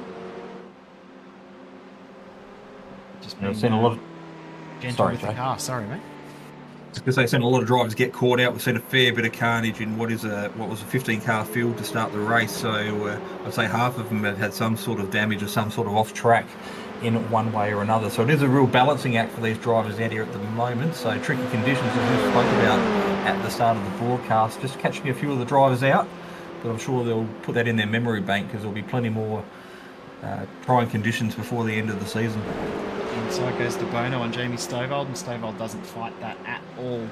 Just being I've seen a lot of... gentle with the car. Sorry, mate. Because they've seen a lot of drivers get caught out. We've seen a fair bit of carnage in what was a 15-car field to start the race. So I'd say half of them have had some sort of damage or some sort of off-track in one way or another. So it is a real balancing act for these drivers out here at the moment. So tricky conditions, as we spoke about at the start of the broadcast, just catching a few of the drivers out. But I'm sure they'll put that in their memory bank, because there'll be plenty more trying conditions before the end of the season. Inside goes De Bono on Jamie Stovall, and Stovall doesn't fight that at all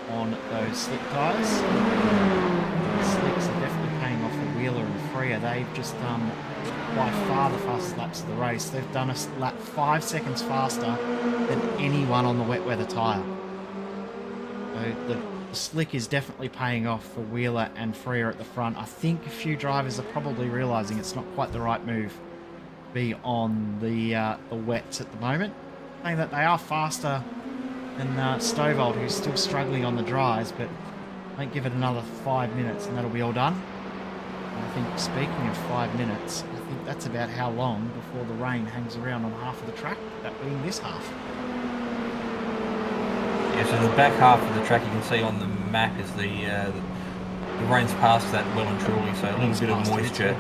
on those slick tyres. Slicks are definitely paying off for Wheeler and Freer. They've just done by far the fastest laps of the race. They've done a lap 5 seconds faster than anyone on the wet weather tyre. So the slick is definitely paying off for Wheeler and Freer at the front. I think a few drivers are probably realising it's not quite the right move to be on the wets at the moment. Saying that they are faster than Stovall, who's still struggling on the dries, but I think give it another 5 minutes and that'll be all done. I think, speaking of 5 minutes, I think that's about how long before the rain hangs around on half of the track, that being this half. Yeah, so the back half of the track you can see on the map is the rain's past that well and truly, so a little bit of moisture.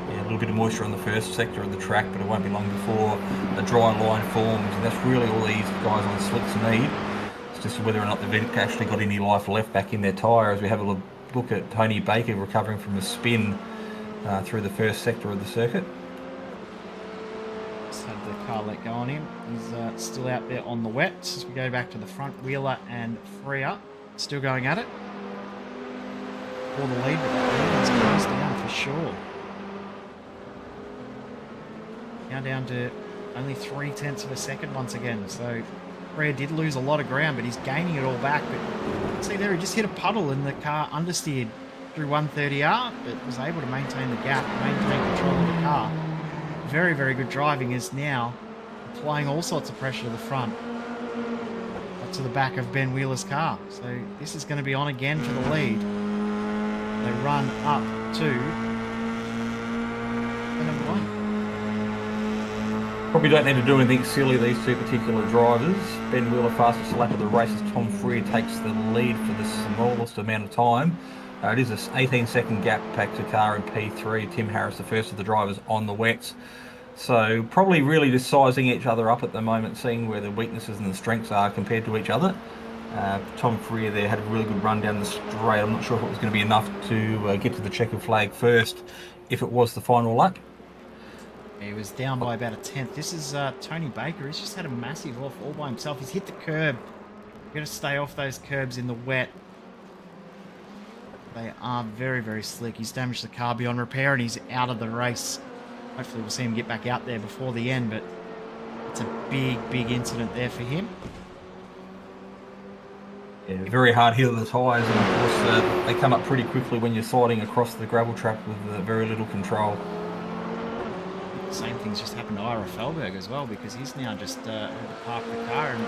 Yeah, a little bit of moisture on the first sector of the track, but it won't be long before a dry line forms, and that's really all these guys on slicks need. It's just whether or not they've actually got any life left back in their tyre. As we have a look at Tony Baker recovering from a spin through the first sector of the circuit. Just had the car let go on him. He's still out there on the wets. As we go back to the front, Wheeler and Freya still going at it for the lead, but that lead is closed down for sure. Now down to only 0.3 of a second once again. So Freya did lose a lot of ground, but he's gaining it all back. But see there, he just hit a puddle and the car understeered through 130R, but was able to maintain the gap, maintain control of the car. Very, very good driving is now applying all sorts of pressure to the front, up to the back of Ben Wheeler's car. So this is going to be on again for the lead. They run up to the number 1. Probably don't need to do anything silly, these two particular drivers. Ben Wheeler, fastest lap of the race, as Tom Freer takes the lead for the smallest amount of time. It is an 18-second gap back to car in P3. Tim Harris, the first of the drivers on the wets. So probably really just sizing each other up at the moment, seeing where the weaknesses and the strengths are compared to each other. Tom Freer there had a really good run down the straight. I'm not sure if it was going to be enough to get to the checkered flag first, if it was the final lap. He was down by about 1/10. This is Tony Baker. He's just had a massive off all by himself. He's hit the curb. You've got to stay off those curbs in the wet. They are very, very slick. He's damaged the car beyond repair and he's out of the race. Hopefully we'll see him get back out there before the end, but it's a big, big incident there for him. Yeah, very hard hit of the tyres, and of course they come up pretty quickly when you're sliding across the gravel trap with very little control. The same thing's just happened to Ira Felberg as well, because he's now just had to park the car and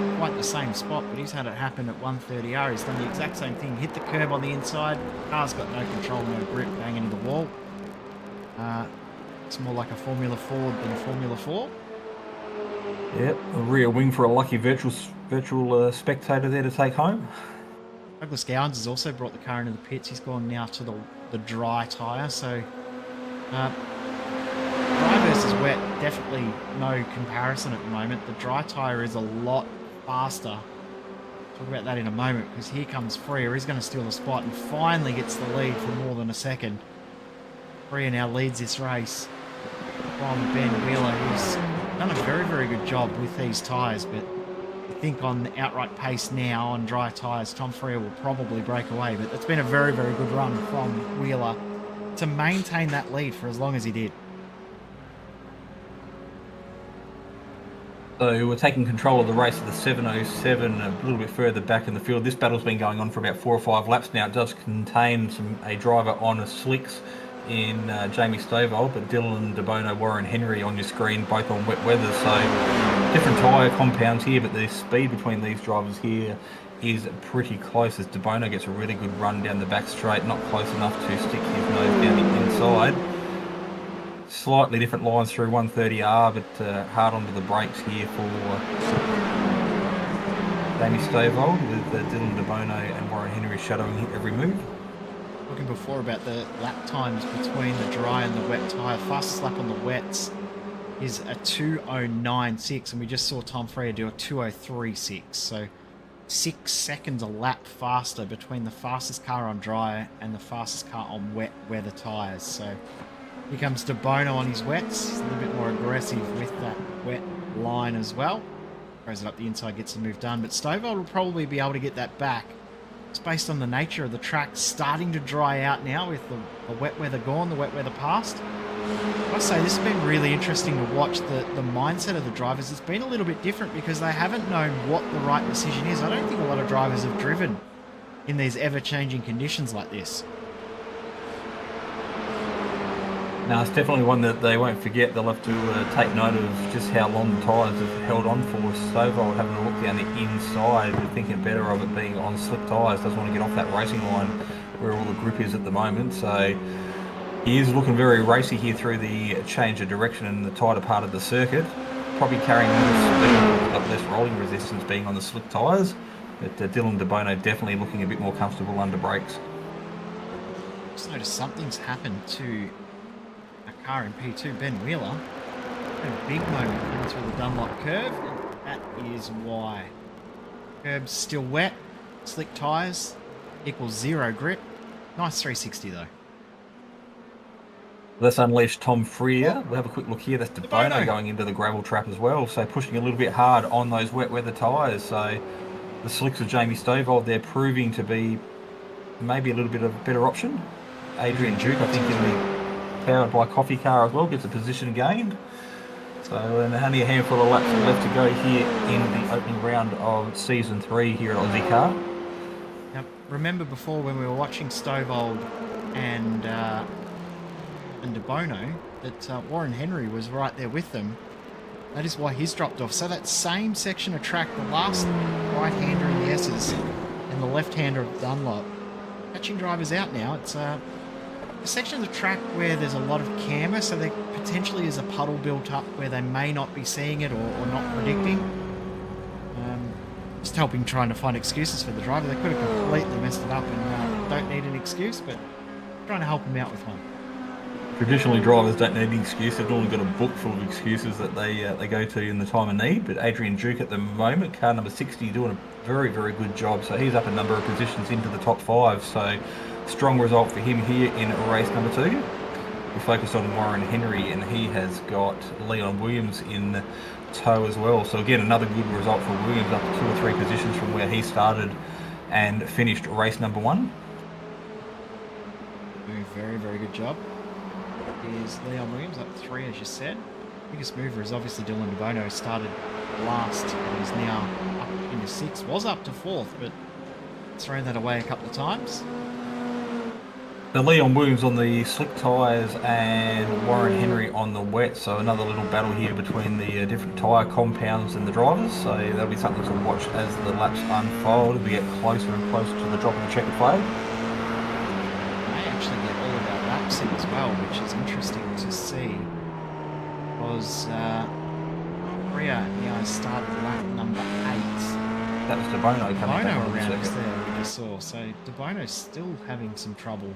not quite the same spot, but he's had it happen at 130R. He's done the exact same thing, hit the curb on the inside, car's got no control, no grip, bang into the wall. It's more like a Formula Ford than a Formula 4. Yep, a rear wing for a lucky virtual spectator there to take home. Douglas Gowans has also brought the car into the pits. He's gone now to the dry tyre, so dry versus wet, definitely no comparison at the moment. The dry tyre is a lot faster. Talk about that in a moment, because here comes Freya. He's going to steal the spot and finally gets the lead for more than a second. Freya now leads this race from Ben Wheeler, who's done a very, very good job with these tyres, but I think on the outright pace now on dry tyres, Tom Freya will probably break away, but it's been a very, very good run from Wheeler to maintain that lead for as long as he did. So we're taking control of the race at the 7:07, a little bit further back in the field. This battle's been going on for about 4 or 5 laps now. It does contain a driver on a slicks in Jamie Stovall, but Dylan DeBono, Warren Henry on your screen, both on wet weather. So different tyre compounds here, but the speed between these drivers here is pretty close, as DeBono gets a really good run down the back straight, not close enough to stick his nose down the inside. Slightly different lines through 130R, but hard onto the brakes here for Jamie Stovall, with Dylan DeBono and Warren Henry shadowing every move. Talking before about the lap times between the dry and the wet tyre. Fastest lap on the wets is a 2:09.6, and we just saw Tom Freya do a 2:03.6. So 6 seconds a lap faster between the fastest car on dry and the fastest car on wet weather tyres. So here comes DeBono on his wets. He's a little bit more aggressive with that wet line as well. Throws it up the inside, gets the move done. But Stovall will probably be able to get that back. It's based on the nature of the track starting to dry out now with the wet weather gone, the wet weather past. I must say, this has been really interesting to watch the mindset of the drivers. It's been a little bit different because they haven't known what the right decision is. I don't think a lot of drivers have driven in these ever-changing conditions like this. No, it's definitely one that they won't forget. They'll have to take note of just how long the tyres have held on for. Stovall having a look down the inside, but thinking better of it being on slick tyres. Doesn't want to get off that racing line where all the grip is at the moment. So he is looking very racy here through the change of direction in the tighter part of the circuit. Probably carrying more speed, got less rolling resistance being on the slick tyres. But Dylan De Bono definitely looking a bit more comfortable under brakes. Just noticed something's happened to a car in P2, Ben Wheeler. Had a big moment coming through the Dunlop curve, and that is why. Curb's still wet, slick tyres, equals 0 grip. Nice 360 though. Let's unleash Tom Freer. We'll have a quick look here. That's De Bono going into the gravel trap as well. So pushing a little bit hard on those wet weather tyres. So the slicks of Jamie Stovall, they're proving to be maybe a little bit of a better option. Adrian Duke, I think, in the powered by coffee car as well, gets a position gained. So only a handful of laps left to go here in the opening round of Season 3 here at Ozicar. Now, remember before when we were watching Stovall and De Bono that Warren Henry was right there with them. That is why he's dropped off. So that same section of track, the last right-hander in the S's and the left-hander of Dunlop, catching drivers out now. It's a section of the track where there's a lot of camber, so there potentially is a puddle built up where they may not be seeing it or not predicting. Just helping, trying to find excuses for the driver. They could have completely messed it up and don't need an excuse, but trying to help them out with one. Traditionally, drivers don't need an excuse. They've normally got a book full of excuses that they go to in the time of need. But Adrian Duke at the moment, car number 60, doing a very, very good job. So he's up a number of positions into the top 5. So strong result for him here in race number 2. We focused on Warren Henry, and he has got Leon Williams in tow as well. So again, another good result for Williams, up to 2 or 3 positions from where he started and finished race number 1. Very, very good job. Is Leon Williams up 3, as you said. Biggest mover is obviously Dylan De Bono, started last and is now up into 6. Was up to 4th, but thrown that away a couple of times. So Leon Williams on the slick tyres and Warren Henry on the wet. So another little battle here between the different tyre compounds and the drivers. So that'll be something to watch as the laps unfold, as we get closer and closer to the drop of the checkered flag. Actually get all of our laps in as well, which is interesting to see, because Freer now started lap number 8. That was De Bono coming back on the around circuit. us there, we just saw. So De Bono's still having some trouble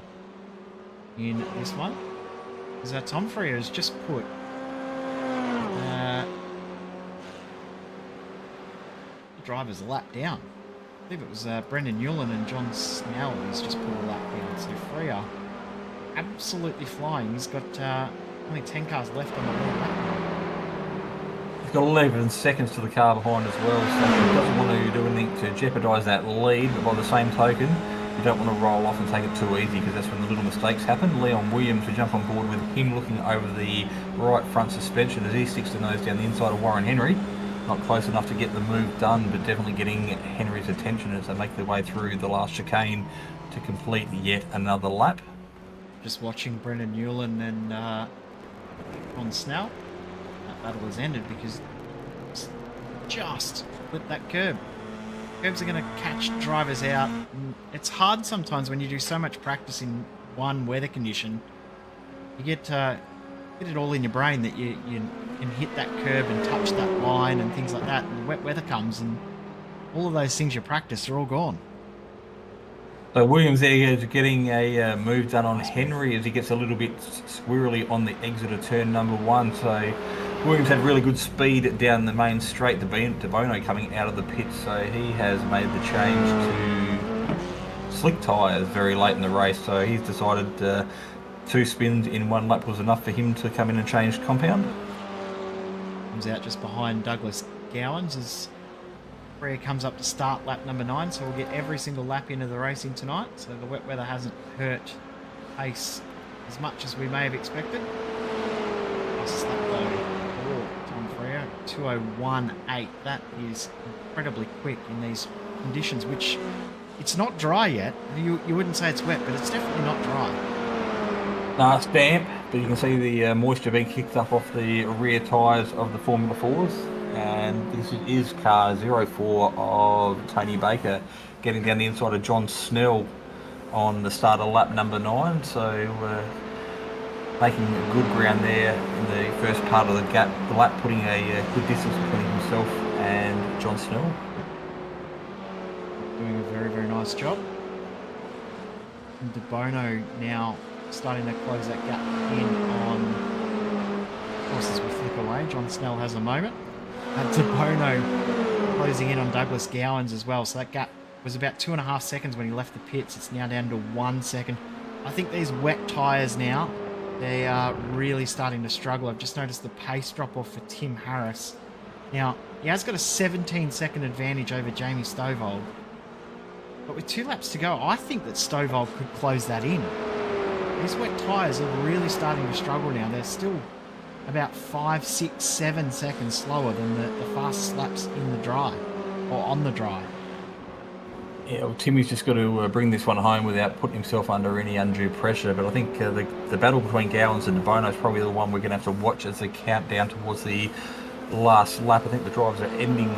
in this one, because Tom Freer has just put drivers a lap down. I believe it was Brendan Newland and John Snell who's just put a lap down. So Freer absolutely flying. He's got only 10 cars left on the lead lap. He's got 11 seconds to the car behind as well, so he doesn't want to do anything to jeopardise that lead, but by the same token, you don't want to roll off and take it too easy, because that's when the little mistakes happen. Leon Williams will jump on board with him looking over the right front suspension as he sticks the nose down the inside of Warren Henry. Not close enough to get the move done, but definitely getting Henry's attention as they make their way through the last chicane to complete yet another lap. Just watching Brendan Newland and John Snell. That battle has ended because it's just flipped that curb. Curbs are going to catch drivers out. It's hard sometimes when you do so much practice in one weather condition. You get it all in your brain that you can hit that curb and touch that line and things like that. And the wet weather comes and all of those things you practice are all gone. So Williams there is getting a move done on Henry as he gets a little bit squirrely on the exit of turn number 1. So Williams had really good speed down the main straight. De Bono coming out of the pit, so he has made the change to slick tyres very late in the race. So he's decided 2 spins in 1 lap was enough for him to come in and change compound. Comes out just behind Douglas Gowans as Freer comes up to start lap number 9, so we'll get every single lap into the racing tonight. So the wet weather hasn't hurt pace as much as we may have expected. Fastest lap though for Tom Freer, 2:01.8. That is incredibly quick in these conditions, which it's not dry yet. You wouldn't say it's wet, but it's definitely not dry. No, it's damp, but you can see the moisture being kicked up off the rear tyres of the Formula 4s. And this is car 04 of Tony Baker getting down the inside of John Snell on the start of lap number 9, so making good ground there in the first part of the lap, putting a good distance between himself and John Snell. Doing a very, very nice job. And De Bono now starting to close that gap in on, of course, as we flip away, John Snell has a moment. De Bono closing in on Douglas Gowans as well, so that gap was about 2.5 seconds when he left the pits. It's now down to 1 second. I think these wet tyres now, they are really starting to struggle. I've just noticed the pace drop off for Tim Harris. Now, he has got a 17-second advantage over Jamie Stovall. But with 2 laps to go, I think that Stovall could close that in. These wet tyres are really starting to struggle now. They're still about 5, 6, 7 seconds slower than the fastest laps in the dry, or on the dry. Yeah, well, Timmy's just got to bring this one home without putting himself under any undue pressure. But I think the battle between Gowans and De Bono is probably the one we're going to have to watch as they count down towards the last lap. I think the drivers are ending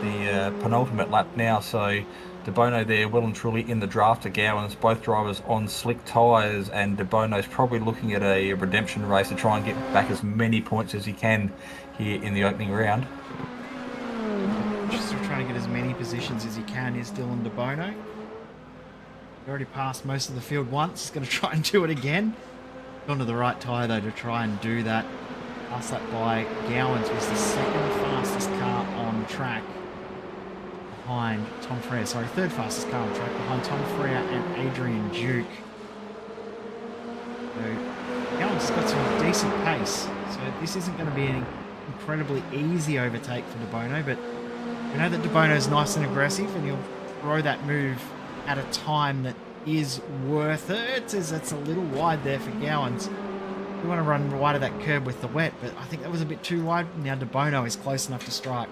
the penultimate lap now, so De Bono there well and truly in the draft to Gowans, both drivers on slick tyres, and De Bono's probably looking at a redemption race to try and get back as many points as he can here in the opening round. Just trying to get as many positions as he can is Dylan De Bono. He already passed most of the field once. He's going to try and do it again. Gone to the right tyre though to try and do that. Passed that by Gowans, was the second fastest car on track behind Tom Frere. Sorry, third fastest car on track behind Tom Frere and Adrian Duke. So Gowans has got some decent pace. So this isn't going to be an incredibly easy overtake for De Bono, but we know that De Bono is nice and aggressive, and he'll throw that move at a time that is worth it, as it's a little wide there for Gowans. We want to run wide of that curb with the wet, but I think that was a bit too wide. Now De Bono is close enough to strike.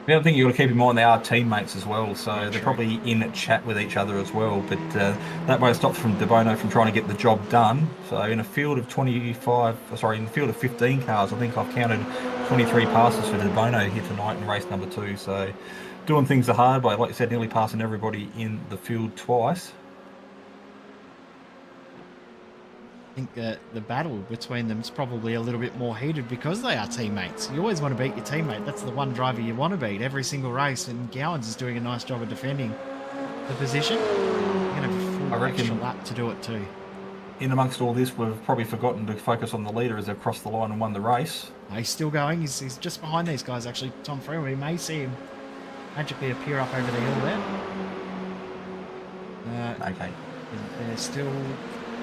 The other thing you've got to keep in mind, they are teammates as well, so they're probably in chat with each other as well. But that won't stop from De Bono from trying to get the job done. So in a field of 15 cars, I think I've counted 23 passes for De Bono here tonight in race number 2. So doing things the hard way, like you said, nearly passing everybody in the field twice. I think the battle between them is probably a little bit more heated because they are teammates. You always want to beat your teammate. That's the one driver you want to beat every single race, and Gowans is doing a nice job of defending the position. You're going to have a full extra lap to do it too. In amongst all this, we've probably forgotten to focus on the leader as they've crossed the line and won the race. He's still going. He's just behind these guys, actually. Tom Frere, we may see him magically appear up over the hill there. Okay. They're still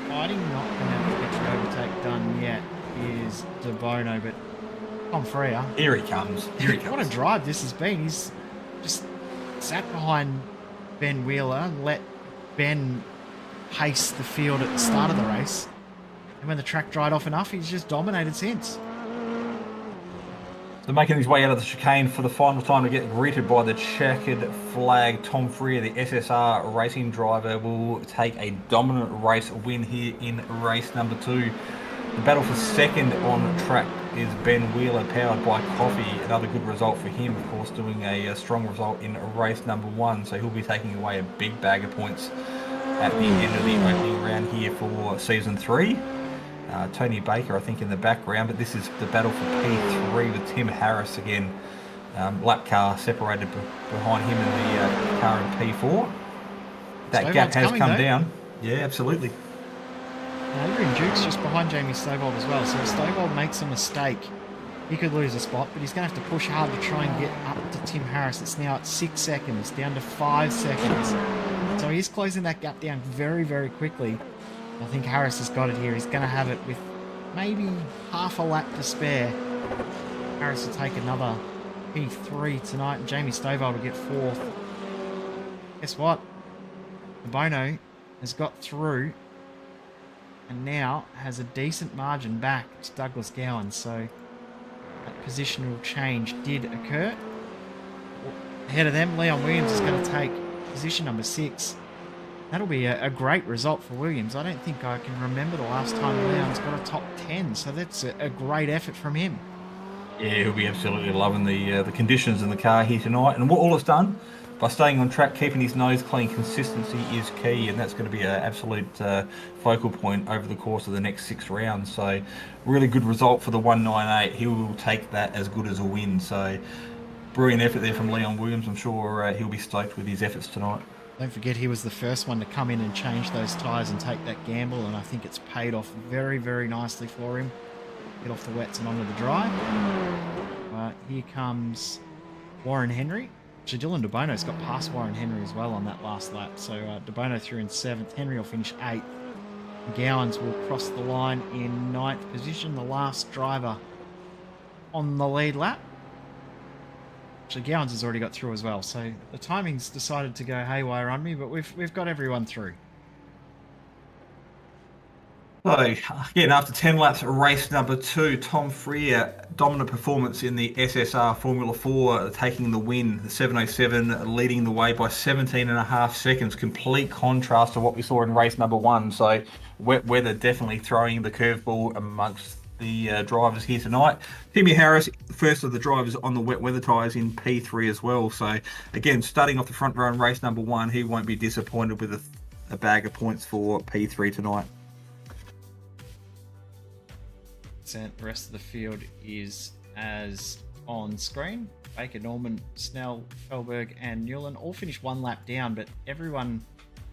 fighting. Not going to get your overtake done yet is De Bono, but Tom Frere. Here he comes. What a drive this has been. He's just sat behind Ben Wheeler and let Ben pace the field at the start of the race. And when the track dried off enough, he's just dominated since. They're making his way out of the chicane for the final time to get greeted by the checkered flag. Tom Frere, the SSR racing driver, will take a dominant race win here in race number 2. The battle for second on track is Ben Wheeler, powered by Coffee. Another good result for him, of course, doing a strong result in race number 1. So he'll be taking away a big bag of points at the end of the opening round here for season 3. Tony Baker, I think, in the background, but this is the battle for P3 with Tim Harris again. Lap car separated behind him and the car in P4. That Stovall's gap has come though. down. Yeah, absolutely. Adrian Duke's just behind Jamie Stovall as well, so if Stovall makes a mistake, he could lose a spot, but he's going to have to push hard to try and get up to Tim Harris. It's now at 6 seconds, down to 5 seconds. So he's closing that gap down very, very quickly. I think Harris has got it here. He's going to have it with maybe half a lap to spare. Harris will take another P3 tonight, and Jamie Stovall will get 4th. Guess what? De Bono has got through and now has a decent margin back to Douglas Gowans, so that positional change did occur. Ahead of them, Leon Williams is going to take position number 6. That'll be a great result for Williams. I don't think I can remember the last time Leon's got a top 10, so that's a great effort from him. Yeah, he'll be absolutely loving the conditions in the car here tonight. And what all it's done, by staying on track, keeping his nose clean, consistency is key, and that's going to be an absolute focal point over the course of the next 6 rounds. So really good result for the 198. He will take that as good as a win. So brilliant effort there from Leon Williams. I'm sure he'll be stoked with his efforts tonight. Don't forget he was the first one to come in and change those tyres and take that gamble, and I think it's paid off very, very nicely for him. Get off the wets and onto the dry. Here comes Warren Henry. Actually, Dylan DeBono's got past Warren Henry as well on that last lap. So DeBono through in 7th. Henry will finish 8th. Gowans will cross the line in 9th position. The last driver on the lead lap. Actually, Gowans has already got through as well. So the timing's decided to go haywire on me, but we've got everyone through. So, again, after 10 laps, race number 2, Tom Freer, dominant performance in the SSR Formula 4, taking the win. The 707 leading the way by 17.5 seconds. Complete contrast to what we saw in race number 1. So, wet weather definitely throwing the curveball amongst the drivers here tonight. Timmy Harris, first of the drivers on the wet weather tyres in P3 as well. So, again, starting off the front row in race number 1, he won't be disappointed with a bag of points for P3 tonight. The rest of the field is as on screen. Baker, Norman, Snell, Felberg and Newland all finished 1 lap down, but everyone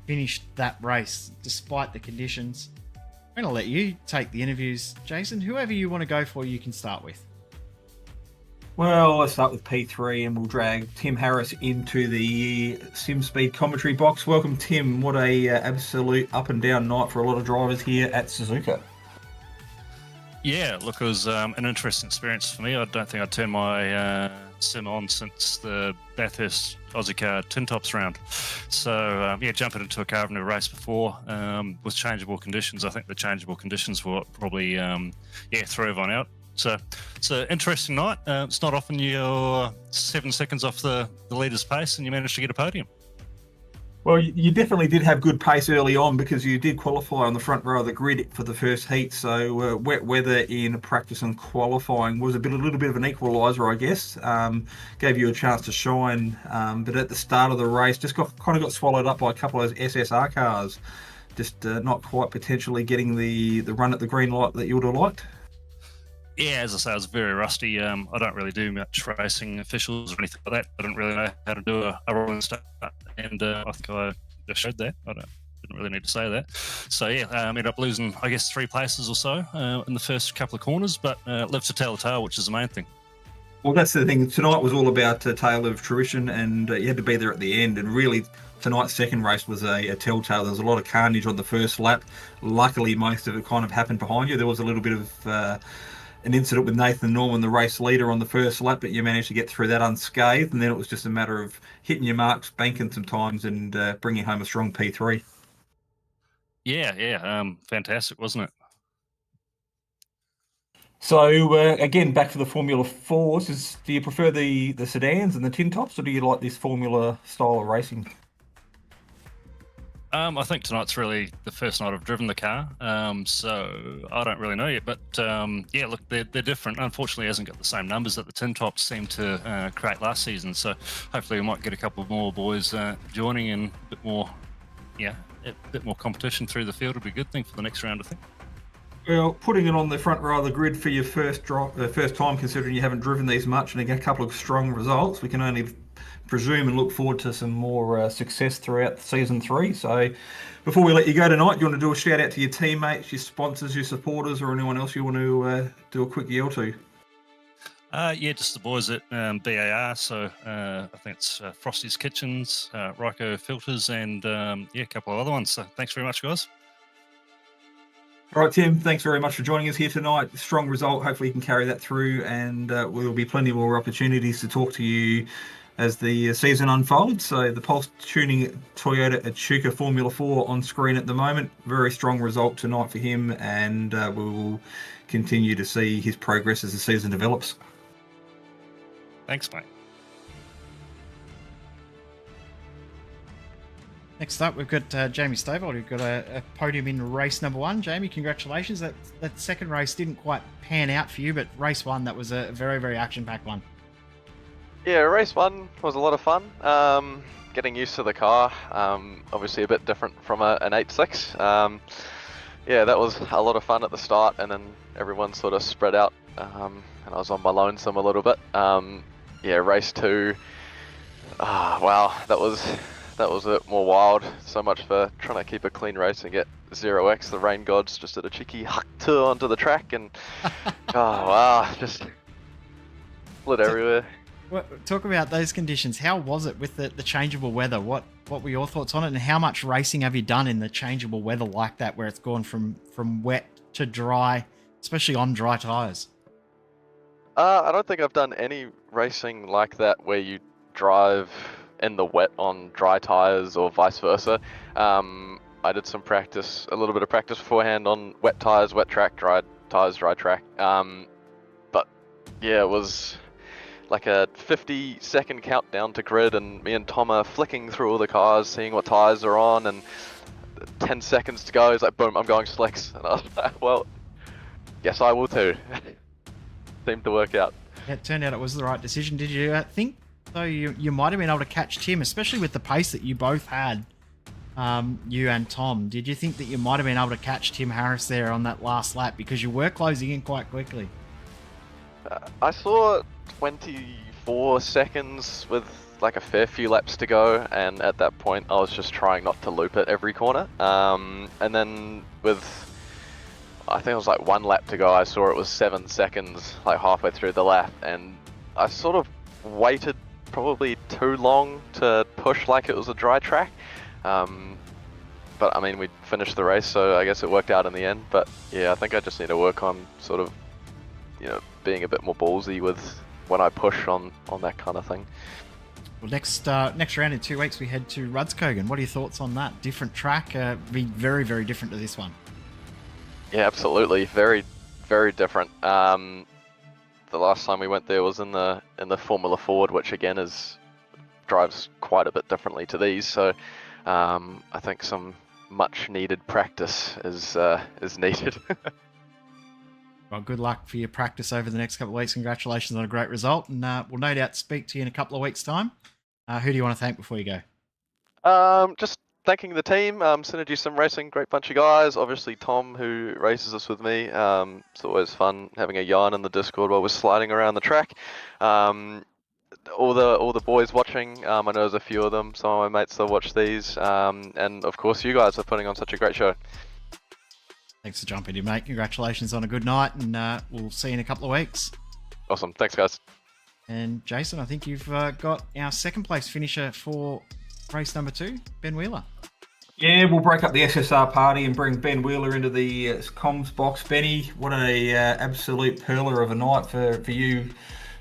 finished that race despite the conditions. I'm going to let you take the interviews, Jason. Whoever you want to go for, you can start with. Well, let's start with P3 and we'll drag Tim Harris into the Simspeed commentary box. Welcome, Tim. What a absolute up and down night for a lot of drivers here at Suzuka. Yeah, look, it was an interesting experience for me. I don't think I'd turned my sim on since the Bathurst Ozicar Tin Tops round. So, jumping into a car I've never raced before with changeable conditions. I think the changeable conditions will probably, throw everyone out. So, it's an interesting night. It's not often you're 7 seconds off the leader's pace and you manage to get a podium. Well, you definitely did have good pace early on because you did qualify on the front row of the grid for the first heat. So wet weather in practice and qualifying was a little bit of an equaliser, I guess. Gave you a chance to shine, but at the start of the race, just got swallowed up by a couple of those SSR cars. Just not quite potentially getting the run at the green light that you would have liked. Yeah, as I say, I was very rusty. I don't really do much racing officials or anything like that. I don't really know how to do a rolling start, and I think I just showed that. Didn't really need to say that. So ended up losing, I guess, 3 places or so in the first couple of corners, but lived to tell the tale, which is the main thing. Well, that's the thing. Tonight was all about a tale of fruition, and you had to be there at the end. And really, tonight's second race was a telltale. There was a lot of carnage on the first lap. Luckily, most of it kind of happened behind you. There was a little bit of an incident with Nathan Norman, the race leader, on the first lap, but you managed to get through that unscathed, and then it was just a matter of hitting your marks, banking some times, and bringing home a strong P3. Fantastic, wasn't it? So, again, back to the Formula 4s. Do you prefer the sedans and the tin tops, or do you like this Formula style of racing? I think tonight's really the first night I've driven the car, so I don't really know yet. But look, they're different. Unfortunately, it hasn't got the same numbers that the tin tops seemed to create last season. So hopefully, we might get a couple more boys joining and a bit more competition through the field would be a good thing for the next round, I think. Well, putting it on the front row of the grid for your first time, considering you haven't driven these much, and a couple of strong results, we can only presume and look forward to some more success throughout season 3. So before we let you go tonight, do you want to do a shout out to your teammates, your sponsors, your supporters, or anyone else you want to do a quick yell to? Just the boys at BAR. So I think it's Frosty's Kitchens, Ryko Filters, and a couple of other ones. So thanks very much, guys. All right, Tim, thanks very much for joining us here tonight. Strong result. Hopefully you can carry that through, and will be plenty more opportunities to talk to you as the season unfolds. So the Pulse tuning Toyota Ozicar Formula 4 on screen at the moment. Very strong result tonight for him, and we will continue to see his progress as the season develops. Thanks, mate. Next up, we've got Jamie Stavold, who got a podium in race number 1. Jamie, congratulations. That second race didn't quite pan out for you, but race 1, that was a very, very action-packed one. Yeah, race one was a lot of fun. Getting used to the car, obviously a bit different from an 8.6. Yeah, that was a lot of fun at the start, and then everyone sort of spread out, and I was on my lonesome a little bit. Yeah, race two, wow, that was a bit more wild. So much for trying to keep a clean race and get 0x. The rain gods just did a cheeky huck onto the track, and oh wow, just split everywhere. Talk about those conditions. How was it with the changeable weather? What were your thoughts on it, and how much racing have you done in the changeable weather like that, where it's gone from wet to dry, especially on dry tyres? I don't think I've done any racing like that where you drive in the wet on dry tyres or vice versa. I did some practice, a little bit of practice beforehand on wet tyres, wet track, dry tyres, dry track. But yeah, it was like a 50-second countdown to grid, and me and Tom are flicking through all the cars, seeing what tyres are on, and 10 seconds to go, he's like, boom, I'm going slicks. And I was like, well, yes, I will too. Seemed to work out. Yeah, it turned out it was the right decision. Did you think, though, you might have been able to catch Tim, especially with the pace that you both had, you and Tom? Did you think that you might have been able to catch Tim Harris there on that last lap, because you were closing in quite quickly? I saw 24 seconds with like a fair few laps to go, and at that point I was just trying not to loop it every corner. And then with, I think it was like 1 lap to go, I saw it was 7 seconds like halfway through the lap, and I sort of waited probably too long to push like it was a dry track. But I mean, we finished the race, so I guess it worked out in the end. But yeah, I think I just need to work on sort of, being a bit more ballsy with when I push on that kind of thing. Well, next round in 2 weeks, we head to Rudskogen. What are your thoughts on that? Different track, be very, very different to this one. Yeah, absolutely. Very, very different. The last time we went there was in the Formula Ford, which again drives quite a bit differently to these. So I think some much needed practice is needed. Well, good luck for your practice over the next couple of weeks. Congratulations on a great result, and we'll no doubt speak to you in a couple of weeks' time. Who do you want to thank before you go? Just thanking the team, Synergy Sim Racing, great bunch of guys. Obviously Tom, who races us with me. It's always fun having a yarn in the Discord while we're sliding around the track. All the boys watching, I know there's a few of them, some of my mates that watch these, and of course you guys are putting on such a great show. Thanks for jumping in, mate. Congratulations on a good night, and we'll see you in a couple of weeks. Awesome, thanks guys. And Jason, I think you've got our second place finisher for race number 2, Ben Wheeler. Yeah, we'll break up the SSR party and bring Ben Wheeler into the comms box. Benny, what a absolute pearler of a night for you.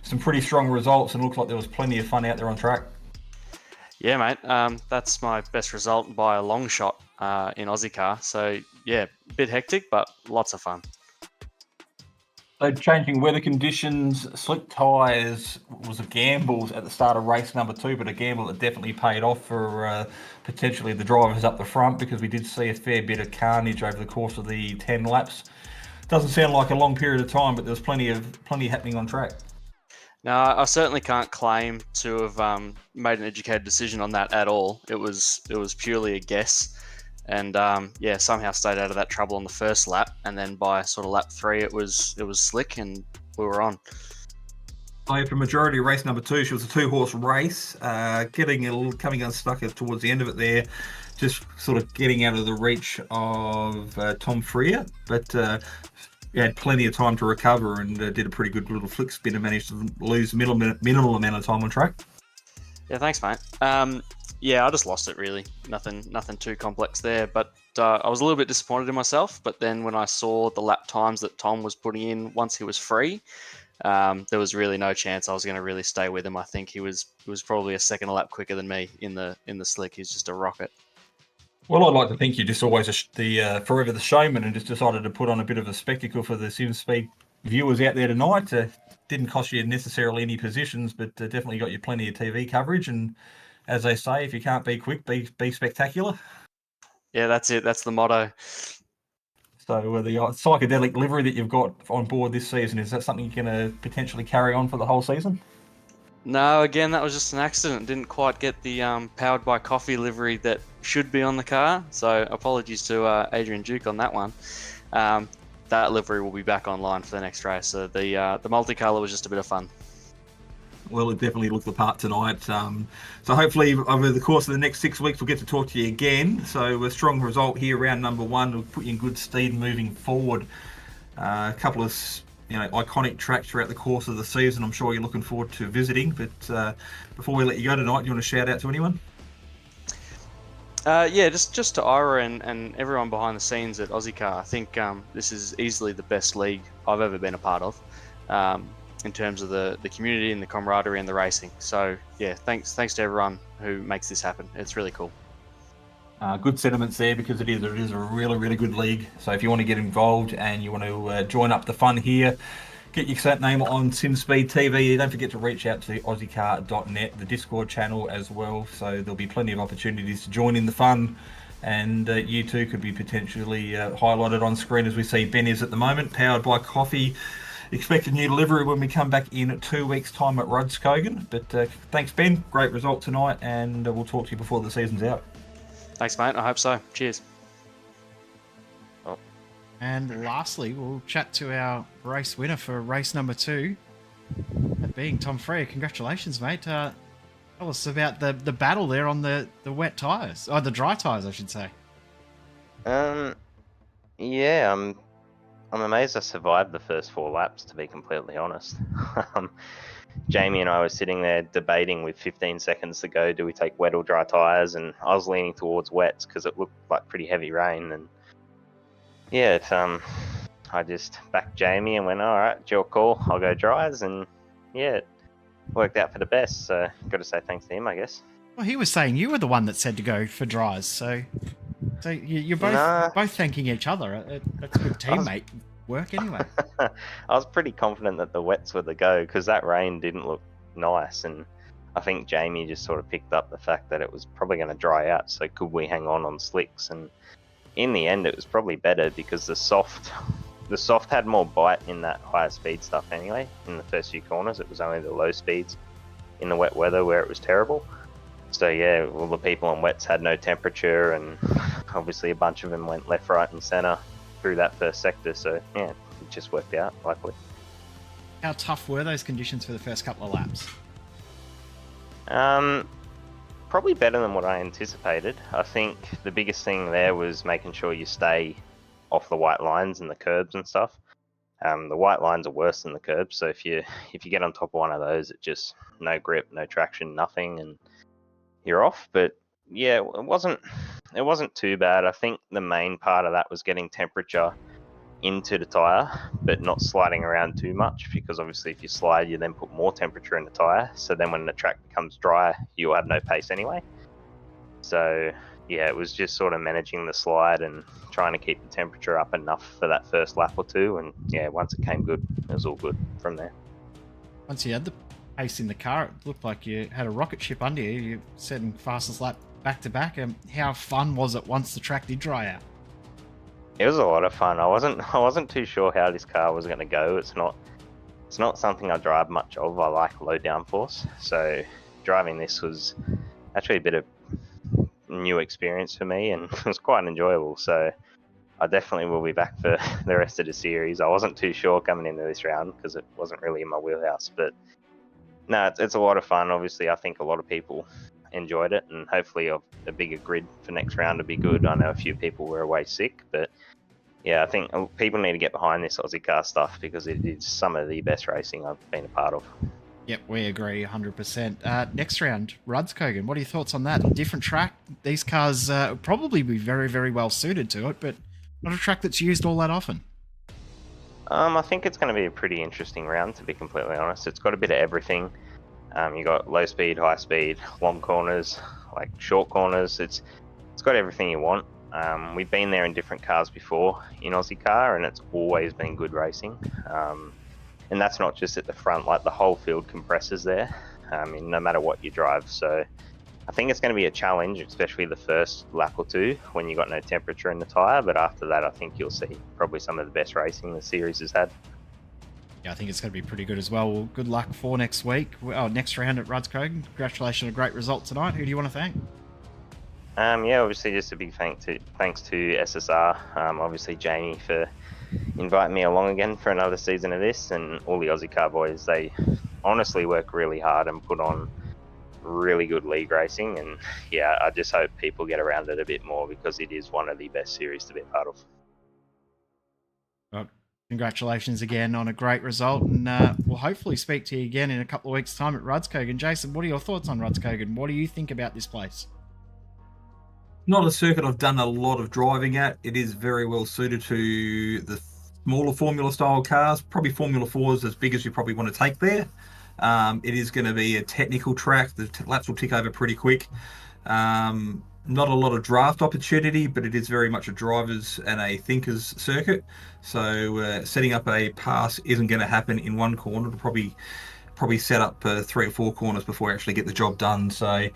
Some pretty strong results, and looks like there was plenty of fun out there on track. Yeah, mate. That's my best result by a long shot in Ozicar. So, yeah, a bit hectic, but lots of fun. So changing weather conditions, slick tyres was a gamble at the start of race number 2, but a gamble that definitely paid off for potentially the drivers up the front, because we did see a fair bit of carnage over the course of the 10 laps. Doesn't sound like a long period of time, but there's plenty happening on track. No, I certainly can't claim to have made an educated decision on that at all. It was purely a guess. And somehow stayed out of that trouble on the first lap, and then by sort of lap 3, it was slick, and we were on. For majority of race number 2, she was a 2-horse race, coming unstuck towards the end of it there, just sort of getting out of the reach of Tom Freer, but had plenty of time to recover and did a pretty good little flick spin and managed to lose minimal amount of time on track. Yeah, thanks, mate. Yeah, I just lost it, really. Nothing too complex there. But I was a little bit disappointed in myself. But then when I saw the lap times that Tom was putting in once he was free, there was really no chance I was going to really stay with him. I think he was probably a second lap quicker than me in the slick. He's just a rocket. Well, I'd like to think you're just always forever the showman, and just decided to put on a bit of a spectacle for the Simspeed viewers out there tonight. Didn't cost you necessarily any positions, but definitely got you plenty of TV coverage. And as they say, if you can't be quick, be spectacular. Yeah, that's it. That's the motto. So the psychedelic livery that you've got on board this season, is that something you're going to potentially carry on for the whole season? No, again, that was just an accident. Didn't quite get the powered by coffee livery that should be on the car. So apologies to Adrian Duke on that one. That livery will be back online for the next race. So the multicolour was just a bit of fun. Well, it definitely looked the part tonight. So hopefully over the course of the next 6 weeks, we'll get to talk to you again. So a strong result here, round number 1, will put you in good stead moving forward. A couple of iconic tracks throughout the course of the season. I'm sure you're looking forward to visiting. But before we let you go tonight, do you want to shout out to anyone? Yeah, just to Ira and everyone behind the scenes at Ozicar. I think this is easily the best league I've ever been a part of. In terms of the community and the camaraderie and the racing. So yeah, thanks to everyone who makes this happen. It's really cool. Good sentiments there, because it is a really good league. So if you want to get involved and you want to join up the fun here, get your name on Simspeed TV. Don't forget to reach out to Ozicar.net, the Discord channel as well. So there'll be plenty of opportunities to join in the fun. And you too could be potentially highlighted on screen, as we see Ben is at the moment, powered by coffee. Expect a new delivery when we come back in 2 weeks' time at Rodskogan. But thanks, Ben. Great result tonight, and we'll talk to you before the season's out. Thanks, mate. I hope so. Cheers. And lastly, we'll chat to our race winner for race number 2, that being Tom Freya. Congratulations, mate. Tell us about the battle there on the wet tyres, or the dry tyres, I should say. Yeah, I'm amazed I survived the first 4 laps, to be completely honest. Jamie and I were sitting there debating with 15 seconds to go, do we take wet or dry tyres? And I was leaning towards wets because it looked like pretty heavy rain. And yeah, I just backed Jamie and went, all right, it's your call, I'll go dries. And yeah, it worked out for the best. So got to say thanks to him, I guess. Well, he was saying you were the one that said to go for dries, so you're both thanking each other. That's good teammate work anyway. I was pretty confident that the wets were the go, because that rain didn't look nice, and I think Jamie just sort of picked up the fact that it was probably going to dry out, so could we hang on slicks? And in the end it was probably better, because the soft had more bite in that higher speed stuff anyway. In the first few corners it was only the low speeds in the wet weather where it was terrible. So yeah, well, the people on wets had no temperature, and obviously a bunch of them went left, right and centre through that first sector. So yeah, it just worked out, luckily. How tough were those conditions for the first couple of laps? Probably better than what I anticipated. I think the biggest thing there was making sure you stay off the white lines and the curbs and stuff. The white lines are worse than the curbs, so if you get on top of one of those, it just no grip, no traction, nothing, and you're off. But yeah, it wasn't too bad. I think the main part of that was getting temperature into the tyre, but not sliding around too much, because obviously if you slide, you then put more temperature in the tyre, so then when the track becomes dry, you'll have no pace anyway. So yeah, it was just sort of managing the slide and trying to keep the temperature up enough for that first lap or two, and yeah, once it came good, it was all good from there. Once you had the pace in the car, it looked like you had a rocket ship under you. You setting fastest lap back to back. How fun was it once the track did dry out? It was a lot of fun. I wasn't too sure how this car was going to go. It's not something I drive much of. I like low downforce, so driving this was actually a bit of new experience for me, and it was quite enjoyable. So I definitely will be back for the rest of the series. I wasn't too sure coming into this round because it wasn't really in my wheelhouse, but no, it's a lot of fun. Obviously, I think a lot of people enjoyed it, and hopefully a bigger grid for next round would be good. I know a few people were away sick, but yeah, I think people need to get behind this Aussie car stuff, because it is some of the best racing I've been a part of. Yep, we agree 100%. Next round, Rodskogan. What are your thoughts on that? A different track. These cars probably be very, very well suited to it, but not a track that's used all that often. I think it's going to be a pretty interesting round, to be completely honest. It's got a bit of everything. You got low speed, high speed, long corners, like short corners. It's got everything you want. We've been there in different cars before in Aussie car, and it's always been good racing. And that's not just at the front, like the whole field compresses there, no matter what you drive. So I think it's going to be a challenge, especially the first lap or two when you got no temperature in the tyre. But after that, I think you'll see probably some of the best racing the series has had. Yeah, I think it's going to be pretty good as well. Well, good luck for next week. Next round at Rudskogen. Congratulations on a great result tonight. Who do you want to thank? Yeah, obviously just a big thanks to SSR. Obviously Jamie for inviting me along again for another season of this, and all the Aussie car boys. They honestly work really hard and put on really good league racing, and yeah, I just hope people get around it a bit more because it is one of the best series to be a part of. Well, congratulations again on a great result, and we'll hopefully speak to you again in a couple of weeks' time at Rudskogen. Jason, what are your thoughts on Rudskogen? What do you think about this place? Not a circuit I've done a lot of driving at. It is very well suited to the smaller Formula style cars. Probably Formula 4 is as big as you probably want to take there. It is going to be a technical track. The laps will tick over pretty quick. Not a lot of draft opportunity, but it is very much a driver's and a thinker's circuit. So setting up a pass isn't going to happen in one corner. It'll probably set up 3 or 4 corners before we actually get the job done. So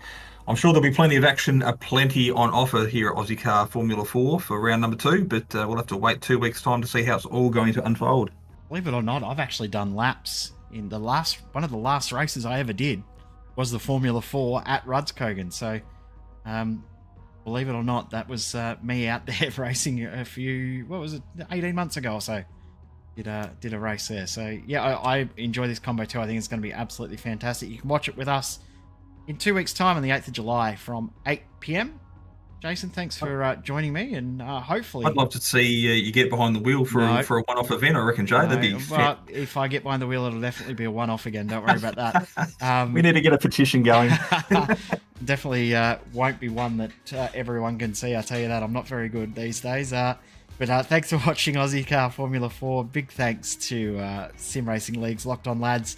I'm sure there'll be plenty of action, plenty on offer here at Ozicar Formula 4 for round number 2, but we'll have to wait 2 weeks' time to see how it's all going to unfold. Believe it or not, I've actually done laps in one of the last races I ever did was the Formula 4 at Rudskogen. So, believe it or not, that was me out there racing a few, 18 months ago or so. Did a race there. So, yeah, I enjoy this combo too. I think it's going to be absolutely fantastic. You can watch it with us in 2 weeks' time on the 8th of July from 8 p.m. Jason, thanks for joining me, and hopefully... I'd love to see you get behind the wheel for a one-off event, I reckon, Jay. That'd be well, if I get behind the wheel, it'll definitely be a one-off again. Don't worry about that. We need to get a petition going. Definitely won't be one that everyone can see, I tell you that. I'm not very good these days. But thanks for watching Aussie Car Formula 4. Big thanks to Sim Racing League's Locked On Lads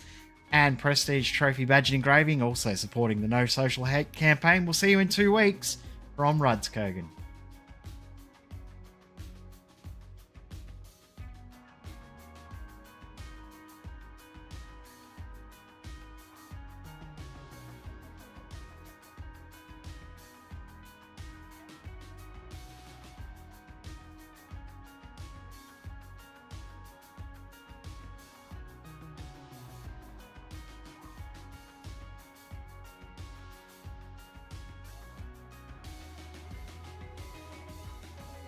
and Prestige Trophy Badge and Engraving, also supporting the No Social Hate campaign. We'll see you in 2 weeks from Rudskogen.